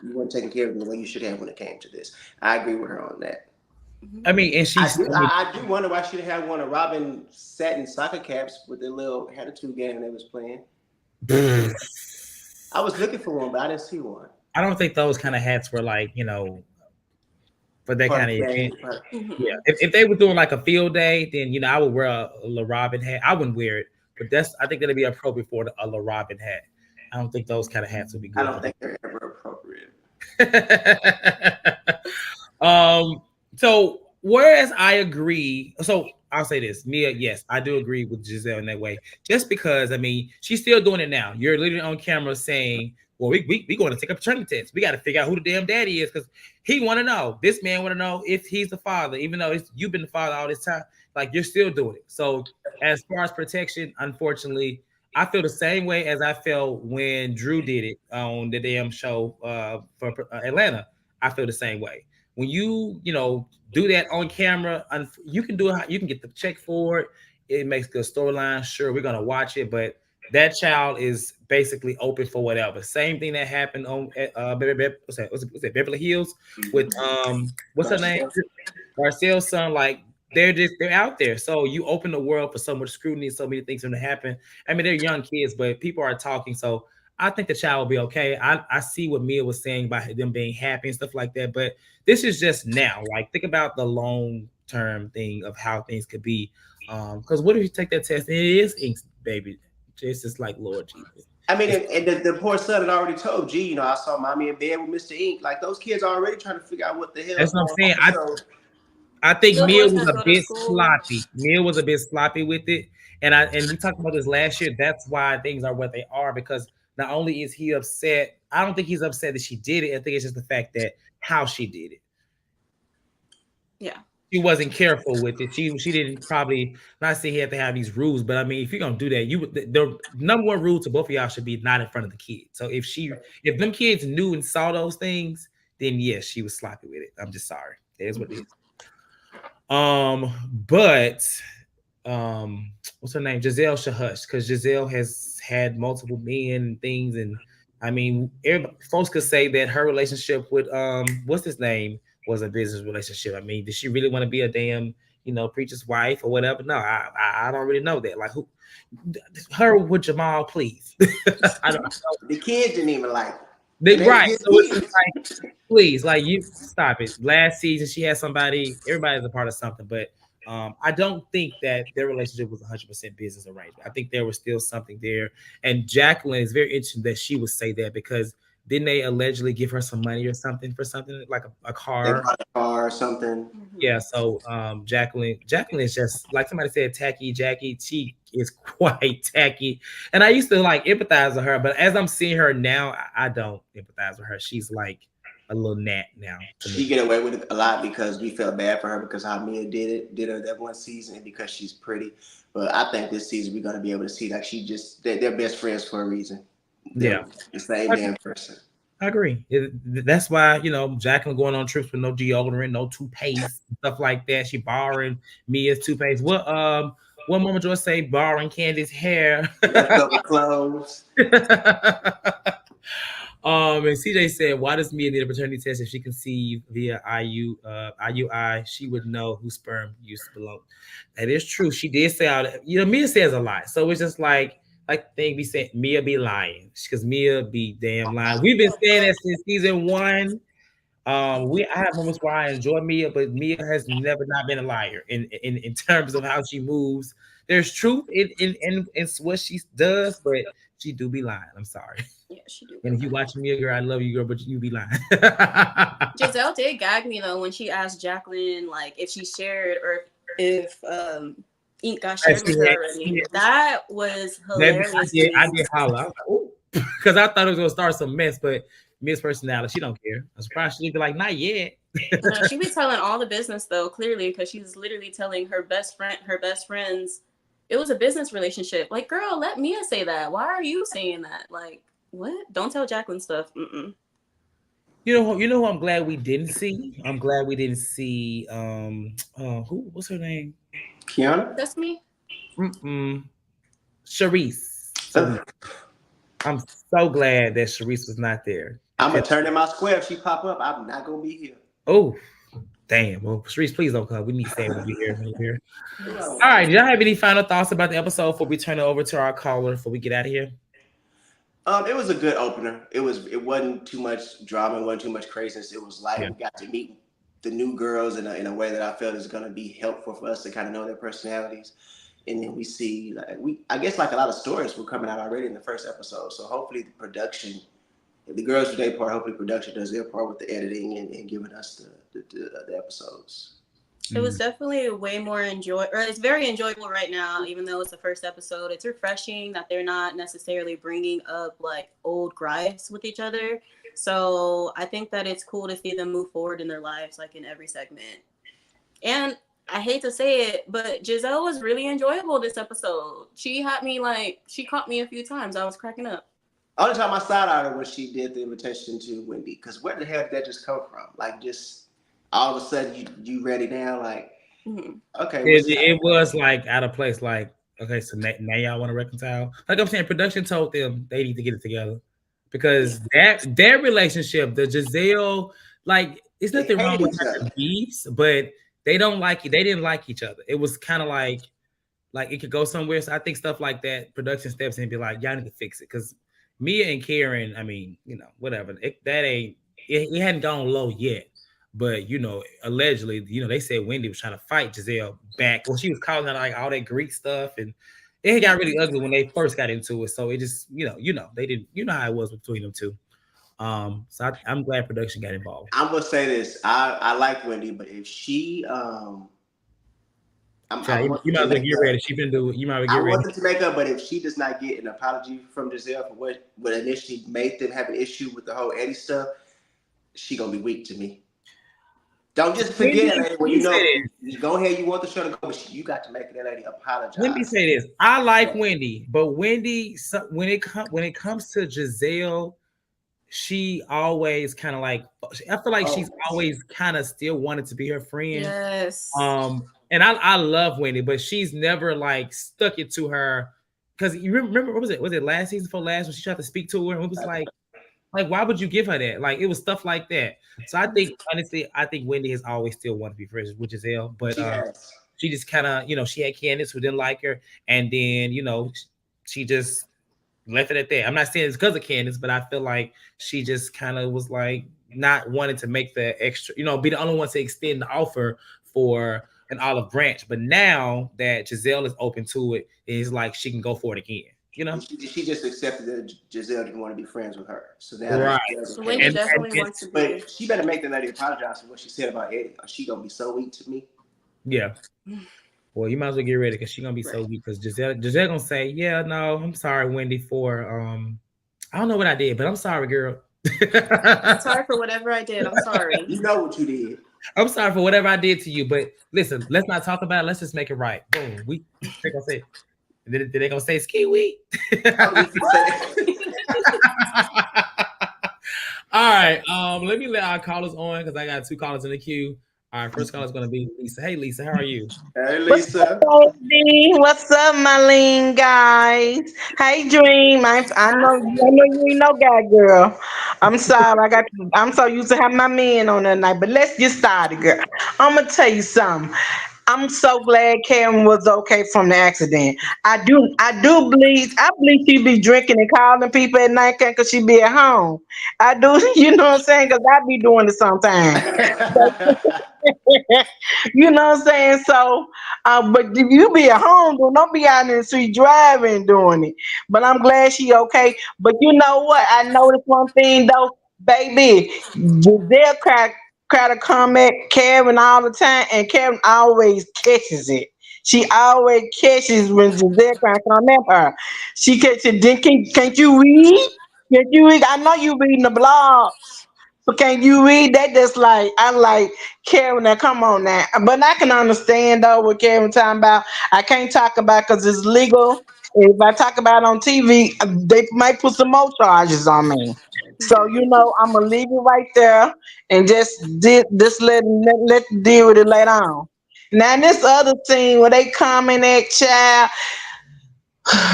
weren't taking care of them the way you should have when it came to this. I agree with her on that. I mean, and I do wonder why she didn't have one of Robin satin soccer caps with the little attitude game they was playing. I was looking for one, but I didn't see one. I don't think those kind of hats were like, for that kind of event. Yeah. If they were doing like a field day, then I would wear a La Robin hat. I wouldn't wear it, but I think that'd be appropriate for a La Robin hat. I don't think those kind of hats would be good. I don't think they're ever appropriate. So whereas I agree, so I'll say this, Mia, yes, I do agree with Giselle in that way. Just because, I mean, she's still doing it now. You're literally on camera saying, well, we going to take a paternity test. We got to figure out who the damn daddy is, because he want to know. This man want to know if he's the father, even though you've been the father all this time. Like, you're still doing it. So as far as protection, unfortunately, I feel the same way as I felt when Drew did it on the damn show for Atlanta. I feel the same way. When you do that on camera, you can do it. You can get the check for it. It makes good storyline. Sure, we're gonna watch it, but that child is basically open for whatever. Same thing that happened on Beverly Hills with what's her name, Garcelle's son. Like they're out there. So you open the world for so much scrutiny, so many things going to happen. I mean, they're young kids, but people are talking. So I think the child will be okay. I see what Mia was saying about them being happy and stuff like that, but this is just now. Like, think about the long term thing of how things could be. Because what if you take that test and it is ink, baby? It's just like Lord Jesus. I mean, and the poor son had already told G, I saw mommy in bed with Mr. Ink. Like those kids are already trying to figure out what the hell's That's what I'm going saying. on. So I think Little Mia boys was that a go to bit school. sloppy. Mia was a bit sloppy with it, and we talked about this last year. That's why things are what they are, because not only is he upset, I don't think he's upset that she did it. I think it's just the fact that how she did it. Yeah. She wasn't careful with it. She didn't probably not say he had to have these rules, but I mean, if you're gonna do that, the number one rule to both of y'all should be not in front of the kids. So if them kids knew and saw those things, then yes, she was sloppy with it. I'm just sorry. It is what it is. But what's her name? Giselle should hush, because Giselle has had multiple men and things, and I mean, folks could say that her relationship with what's his name was a business relationship. I mean, did she really want to be a damn preacher's wife or whatever? No, I don't really know that. Like who, her with Jamal, please. I don't know. the kids didn't even like it. They, And they was right. good So it's just kids. like, please, like you stop it. Last season, she had somebody, everybody's a part of something, but I don't think that their relationship was 100% business arrangement. I think there was still something there. And Jacqueline is very interesting that she would say that, because didn't they allegedly give her some money or something for something like a They car? bought a car or something. Yeah, so Jacqueline is just like somebody said, tacky Jackie. She is quite tacky, and I used to like empathize with her, but as I'm seeing her now, I don't empathize with her. She's like a little gnat now to She me. get away with it a lot because we felt bad for her because how Mia did her that one season, and because she's pretty. But I think this season we're gonna be able to see like they're best friends for a reason. They're Yeah, the same damn person. I agree. That's why Jacqueline going on trips with no deodorant, no toothpaste, stuff like that. She borrowing Mia's toothpaste. What Mama Joy say? Borrowing Candy's hair. Leftover clothes. And CJ said, "Why does Mia need a paternity test if she conceived via IUI? She would know whose sperm used to belong." That is true. She did say all that. Mia says a lot, so it's just like thing we said. Mia be lying because Mia be damn lying. We've been saying that since season one. I have moments where I enjoy Mia, but Mia has never not been a liar in terms of how she moves. There's truth in what she does, but she do be lying. I'm sorry. Yeah, she do. And if you watching me, girl, I love you, girl, but you be lying. Giselle did gag me though when she asked Jacqueline like if she shared or if ink got shared with her already. That was hilarious. I did holla. Because I thought it was gonna start some mess, but Miss Personality, she don't care. I'm surprised she'd be like, not yet. No, she be telling all the business though, clearly, because she's literally telling her best friends, it was a business relationship. Like, girl, let Mia say that. Why are you saying that? Like, what? Don't tell Jacqueline stuff. Mm-mm. You know who I'm glad we didn't see? I'm glad we didn't see what's her name? Kiana? That's me. Sharice. I'm so glad that Sharice was not there. I'm gonna turn in my square if she pop up. I'm not gonna be here. Oh, damn. Well, Sharice, please don't come. We need Sam to be here. All right. Do y'all have any final thoughts about the episode before we turn it over to our caller before we get out of here? It was a good opener. It wasn't too much drama, it wasn't too much craziness. It was like we got to meet the new girls in a way that I felt is gonna be helpful for us to kind of know their personalities. And then we see I guess like a lot of stories were coming out already in the first episode. So hopefully the production, if the girls do their part, hopefully production does their part with the editing and giving us the episodes. It was definitely way more it's very enjoyable right now, even though it's the first episode. It's refreshing that they're not necessarily bringing up like old gripes with each other. So I think that it's cool to see them move forward in their lives, like in every segment. And I hate to say it, but Giselle was really enjoyable this episode. She caught me a few times. I was cracking up. Only time I side-eyed her when she did the invitation to Wendy, because where the hell did that just come from? Like, just all of a sudden you ready now? Like, okay. It was like out of place. Like, okay, so now y'all want to reconcile? Like I'm saying, production told them they need to get it together because their relationship, the Giselle, like, it's nothing wrong with having beefs, but they don't like it. They didn't like each other. It was kind of like it could go somewhere. So I think stuff like that, production steps in and be like, y'all need to fix it because Mia and Karen, I mean, whatever. It hadn't gone low yet. But allegedly, they said Wendy was trying to fight Giselle back. Well, she was calling her like all that Greek stuff, and it got really ugly when they first got into it. So it just, they didn't, how it was between them two. So I'm glad production got involved. I'm gonna say this: I like Wendy, but if she I want You to might as well make get up. ready. She been do. You might as well I get ready. wanted to make up, but if she does not get an apology from Giselle for what initially made them have an issue with the whole Eddie stuff, she gonna be weak to me. Don't just forget, lady. When you go ahead, you want the show to go, but you got to make that lady apologize. Let me say this: I like Wendy, but Wendy, when it comes to Giselle, she always kind of like. I feel like she's always kind of still wanted to be her friend. Yes. And I love Wendy, but she's never like stuck it to her. Because you remember, what was it? Was it last season for last when she tried to speak to her and it was like why would you give her that? Like it was stuff like that. So I think honestly, Wendy has always still wanted to be friends with Giselle, but she just kind of, she had Candace who didn't like her, and then she just left it at that. I'm not saying it's because of Candace, but I feel like she just kind of was like not wanting to make the extra, be the only one to extend the offer for an olive branch. But now that Giselle is open to it, it's like she can go for it again. She just accepted that Giselle didn't want to be friends with her. So now right. So Wendy definitely wants to be. But she better make the lady apologize for what she said about Eddie. She gonna be so weak to me. Yeah. Well, you might as well get ready because she's gonna be so weak. Because Giselle gonna say, "Yeah, no, I'm sorry, Wendy, for I don't know what I did, but I'm sorry, girl. I'm sorry for whatever I did. I'm sorry. You know what you did. I'm sorry for whatever I did to you, but listen, let's not talk about it. Let's just make it right. Boom. They gonna say, did they gonna say ski week? All right. Let me let our callers on because I got 2 callers in the queue. All right, first caller is going to be Lisa. Hey, Lisa, how are you? Hey, Lisa. What's up, my lean guys? Hey, Dream. I know you ain't no guy, girl. I'm sorry. I'm so used to having my man on that night. But let's get started, girl. I'm gonna tell you something. I'm so glad Karen was okay from the accident. I believe she be drinking and calling people at night because she be at home. I do, you know what I'm saying? Because I be doing it sometimes. You know what I'm saying? So, but if you be at home, don't be out in the street driving doing it. But I'm glad she okay. But you know what? I noticed one thing though, baby. Giselle cry to comment Karen all the time, and Karen always catches it. She always catches when Giselle cry to comment her. She catches. Then can't you read? Can't you read? I know you reading the blogs. So can you read that? Just like I'm like Karen. Now come on now, but I can understand though what Karen talking about. I can't talk about because it's legal. If I talk about it on TV, they might put some more charges on me. So I'm gonna leave it right there and just let deal with it later on. Now this other scene where they comment at child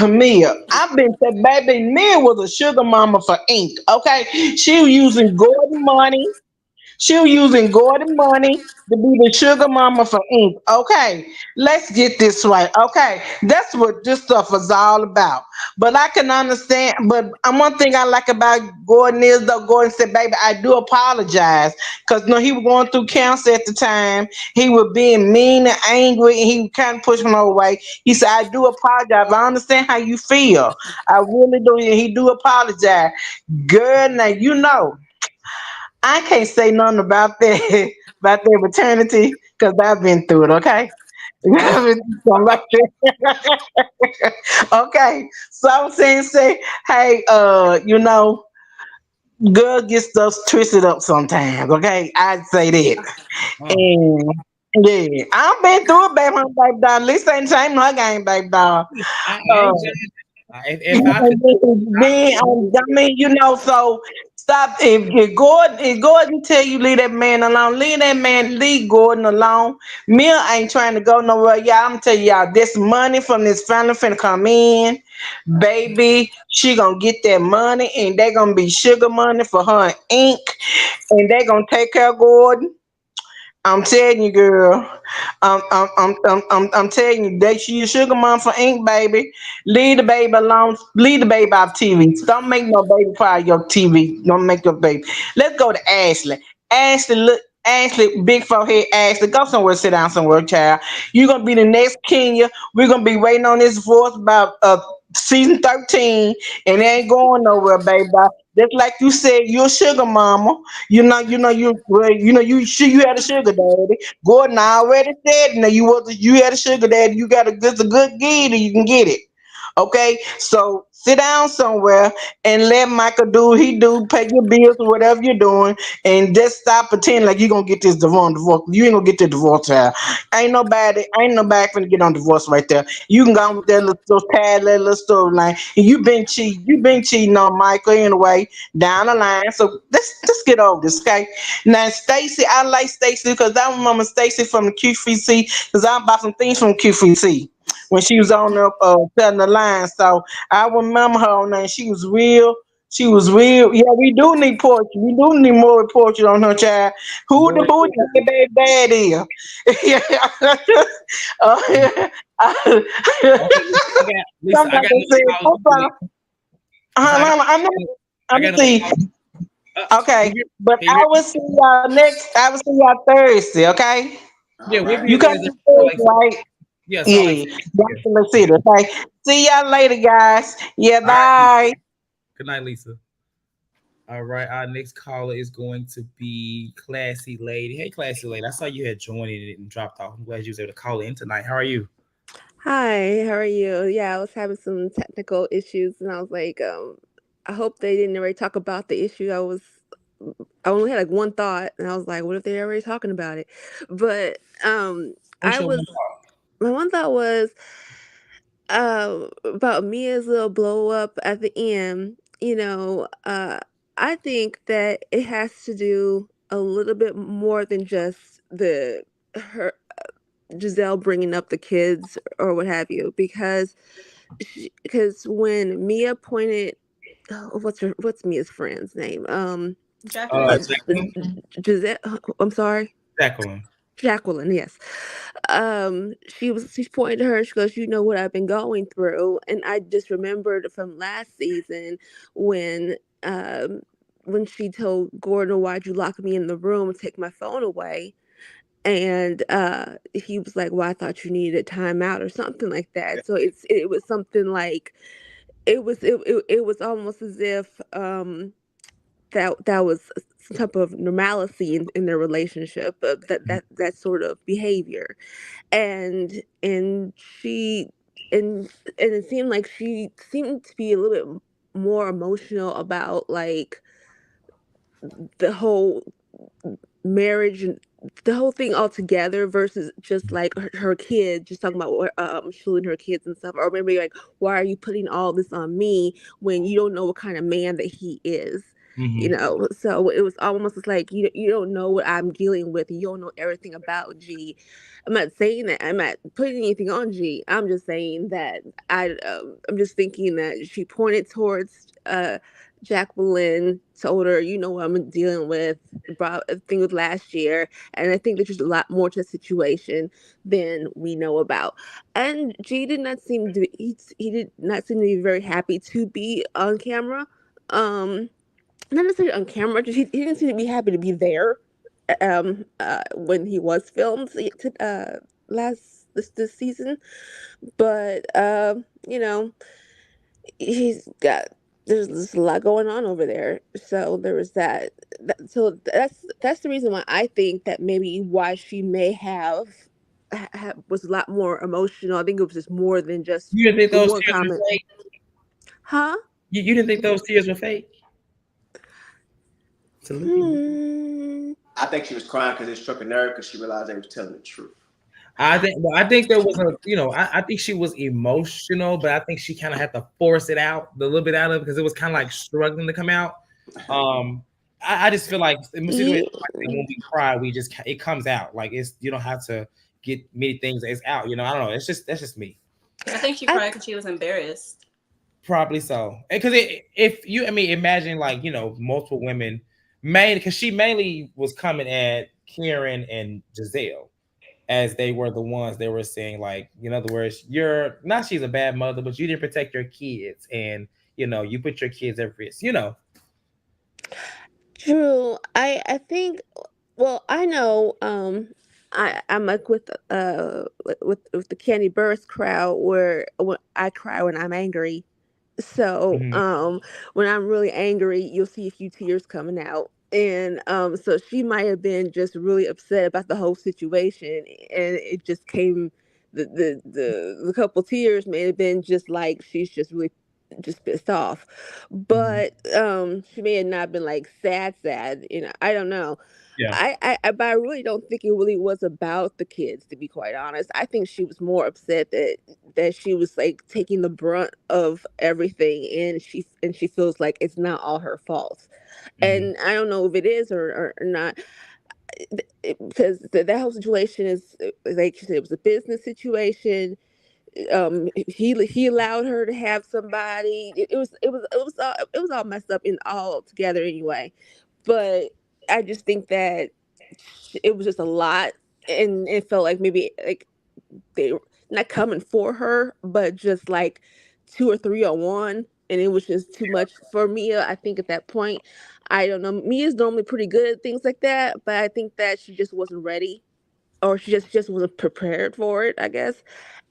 Mia. I've been said, baby, Mia was a sugar mama for ink. Okay, she was using Gordon money. She was using Gordon money to be the sugar mama for ink. Okay, let's get this right. Okay, that's what this stuff is all about. But I can understand. But one thing I like about Gordon is though Gordon said, "Baby, I do apologize because he was going through cancer at the time. He was being mean and angry, and he kind of pushed me away. He said, "I do apologize. I understand how you feel. I really do." And he do apologize. Girl, now I can't say nothing about that about their maternity because I've been through it. Okay, I've been through something like that. Okay, so I'm saying, say, hey, girls get stuff twisted up sometimes. Okay, I'd say that. And yeah, I've been through it, baby doll. At least ain't the same no game, baby doll. I Uh, ain't judging. If I could, then I mean, so stop. If Gordon tell you leave that man alone, leave Gordon alone. Mia ain't trying to go nowhere. Y'all, I'm tell y'all, this money from this family finna come in, baby. She gonna get that money, and they gonna be sugar money for her ink, and they gonna take care of Gordon. I'm telling you, girl. I'm telling you, that she a sugar mom for ink, baby. Leave the baby alone. Leave the baby off TV. Don't make no baby cry your TV. Don't make your baby. Let's go to Ashley. Ashley, look. Ashley, big forehead Ashley, go somewhere, sit down somewhere, child. You're gonna be the next Kenya. We're gonna be waiting on this divorce about season 13, and it ain't going nowhere, baby. Just like you said, you're a sugar mama. You had a sugar daddy. Gordon already said, now you had a sugar daddy. You got a good gig, you can get it. Okay, so sit down somewhere and let Michael do what he do, pay your bills or whatever you're doing, and just stop pretending like you're gonna get this divorce. You ain't gonna get the divorce, child. Ain't nobody finna get on divorce right there. You can go on with that little tad little storyline. And you been cheating on Michael anyway, down the line. So let's get over this, okay? Now Stacy, I like Stacy because I remember Stacy from the Q3C because I bought some things from Q3C when she was on the telling the line. So I remember her on there. And she was real. She was real. Yeah, we do need portrait. We do need more portrait on her, child. Who the Boy, booty baby dad is? Yeah. okay, Lisa, I Somebody got another said, call for you, Lisa. Lisa, I'm I gonna got another see. call. Okay, Can you, but can you I hear will see y'all next. I will see y'all Thursday. Okay, me? All Yeah, we'll right. be you in come Thursday, to Salt Lake Thursday, City. right? Yeah, Salt Lake Yeah, City. back Yeah. to the city. Okay, see y'all later, guys. Yeah, All right, Lisa. bye. Good night, Lisa. All right, our next caller is going to be Classy Lady. Hey, Classy Lady, I saw you had joined it and dropped off. I'm glad you was able to call in tonight. How are you? Hi, how are you? Yeah, I was having some technical issues and I was like, I hope they didn't already talk about the issue. I only had like one thought and I was like, what if they're already talking about it? But What's I your one was my one thought was about Mia's little blow up at the end. I think that it has to do a little bit more than just the her Giselle bringing up the kids or what have you, because when Mia pointed, oh, what's Mia's friend's name? thought? Jacqueline. Jacqueline. Giselle. I'm sorry, Jacqueline. Jacqueline. Yes. She's pointing to her. She goes, "You know what I've been going through," and I just remembered from last season when um when she told Gordon, "Why'd you lock me in the room and take my phone away?" And he was like, "Well, I thought you needed a timeout or something like that." So it was something like it was almost as if that was some type of normalcy in their relationship, that sort of behavior. And she and it seemed like she seemed to be a little bit more emotional about like the whole marriage and the whole thing all together versus just like her kid, just talking about shielding her kids and stuff, or maybe like, why are you putting all this on me when you don't know what kind of man that he is? Mm-hmm. So it was almost just like you don't know what I'm dealing with. You don't know everything about G. I'm not saying that I'm not putting anything on G. I'm just saying that I'm just thinking that she pointed towards Jacqueline, told her, you know what I'm dealing with, brought a thing with last year, and I think there's just a lot more to the situation than we know about. And G did not seem to he did not seem to be very happy to be on camera. Um, Not necessarily on camera, just he didn't seem to be happy to be there. When he was filmed last this season, but he's got there's a lot going on over there. So there was that. So that's the reason why I think that maybe why she may have was a lot more emotional. I think it was just more than just You didn't think the those one tears were comment. fake? Huh? You didn't think those tears were fake? Salute. Hmm. I think she was crying because it struck a nerve because she realized they was telling the truth. I think there was I think she was emotional, but I think she kind of had to force it out a little bit out of it because it was kind of like struggling to come out. Um, I just feel like in situations Yeah. like that, when we cry, it comes out. Like it's you don't have to get many things. It's out. I don't know. That's just me. I think she I cried because she was embarrassed. Probably so. Because if you, I mean, imagine like multiple women, mainly because she mainly was coming at Karen and Giselle as they were the ones they were saying like, in other words, you're not she's a bad mother, but you didn't protect your kids, and you put your kids at risk. true. I think. Well, I know. I'm like with the Candy Burst crowd where when I cry when I'm angry. So Mhm. when I'm really angry, you'll see a few tears coming out. And so she might have been just really upset about the whole situation, and it just came. The couple tears may have been just like she's just really just pissed off, Mhm. but she may have not been like sad. I don't know. Yeah. But I really don't think it really was about the kids, to be quite honest. I think she was more upset that she was like taking the brunt of everything, and she feels like it's not all her fault. Mhm. And I don't know if it is or not, because that whole situation is like you said, it was a business situation. He allowed her to have somebody. It was all messed up and all together anyway. But I just think that it was just a lot, and it felt like maybe like they were not coming for her, but just like two or three on one, and it was just too much for Mia. I think at that point, I don't know. Mia's normally pretty good at things like that, but I think that she just wasn't ready, or she just wasn't prepared for it, I guess.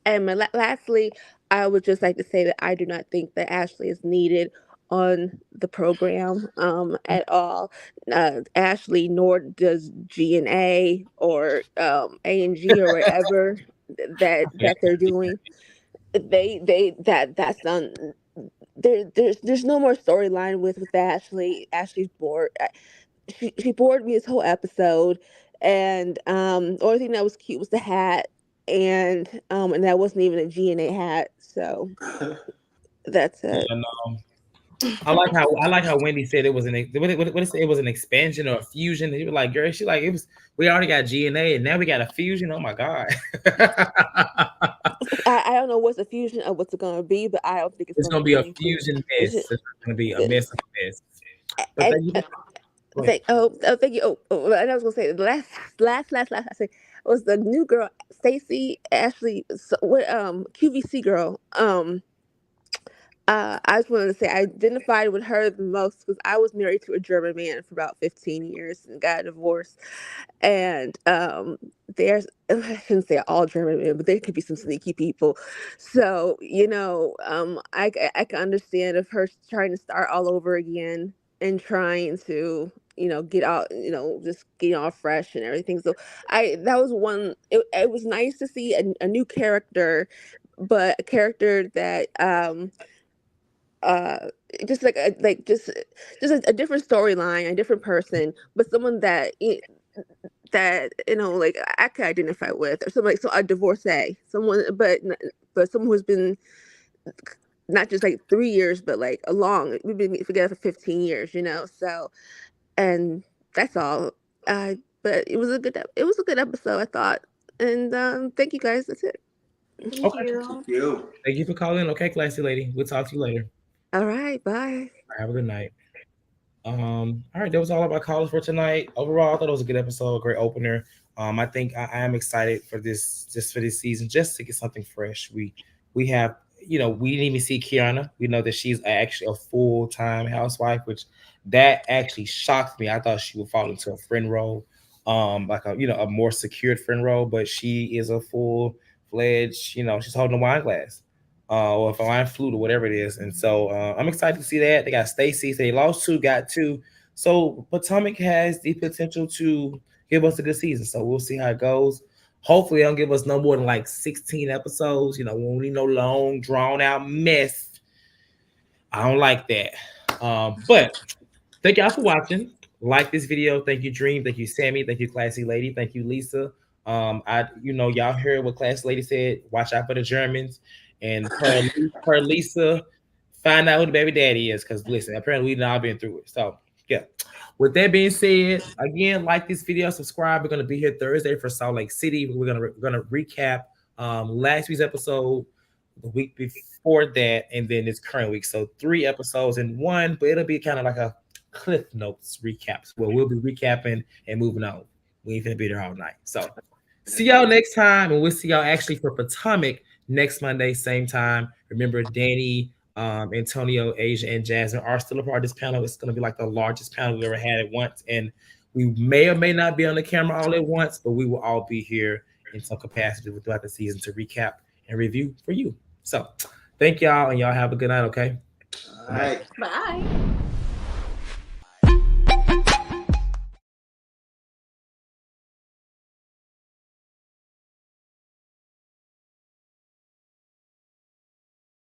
And lastly, I would just like to say that I do not think that Ashley is needed on the program at all. Ashley, nor does GNA or A&G or whatever Yeah. that they're doing. That's done. There's no more storyline with Ashley. Ashley's bored. She bored me this whole episode, and the only thing that was cute was the hat, and that wasn't even a GNA hat. So that's it. And I like how Wendy said it was what it say? It was an expansion or a fusion. And you were like, girl, she like it was. We already got GNA and now we got a fusion. Oh my god. I don't know what's the fusion of what's it gonna be, but I don't think it's It's gonna gonna be be a anything. fusion It's mess. just, It's not gonna be a it, mess of a mess. But and thank you. Go ahead. thank you. And I was gonna say the last I say was the new girl Stacy Ashley, what QVC girl. I just wanted to say I identified with her the most because I was married to a German man for about 15 years and got divorced. And there's, I shouldn't say all German men, but there could be some sneaky people. So, I can understand of her trying to start all over again and trying to, get out, just get all fresh and everything. So that was one, it was nice to see a new character, but a character that, uh just like a different storyline, a different person, but someone that like I could identify with, or something like, so a divorcee, someone, but someone who's been not just like 3 years, but like a long, we've been together for 15 years, so, and that's all. But it was a good episode, I thought. And thank you guys, that's it. Thank Okay. you. You. Thank you for calling. Okay, classy lady. We'll talk to you later. All right, bye. Have a good night. All right, that was all about college for tonight. Overall, I thought it was a good episode, a great opener. I think I am excited for this, just for this season, just to get something fresh. We have, we didn't even see Kiana. We know that she's actually a full time housewife, which that actually shocked me. I thought she would fall into a friend role, like a more secured friend role, but she is a full fledged. She's holding a wine glass or if a line flute or whatever it is. And so I'm excited to see that. They got Stacy. They lost two, got two. So Potomac has the potential to give us a good season. So we'll see how it goes. Hopefully, they don't give us no more than like 16 episodes. We won't need no long, drawn out mess. I don't like that. But thank y'all for watching. Like this video. Thank you, Dream. Thank you, Sammy. Thank you, Classy Lady. Thank you, Lisa. Y'all heard what Classy Lady said. Watch out for the Germans. And per Lisa, find out who the baby daddy is. Because listen, apparently we've all been through it. So yeah. With that being said, again, like this video, subscribe. We're gonna be here Thursday for Salt Lake City. We're gonna recap last week's episode, the week before that, and then this current week. So 3 episodes in one, but it'll be kind of like a Cliff Notes recaps where we'll be recapping and moving on. We ain't gonna be there all night. So see y'all next time, and we'll see y'all actually for Potomac next Monday, same time. Remember, Danny, Antonio, Asia, and Jasmine are still a part of this panel. It's gonna be like the largest panel we ever had at once, and We may or may not be on the camera all at once, but we will all be here in some capacity throughout the season to recap and review for you. So thank y'all, and y'all have a good night, okay? All right. Bye.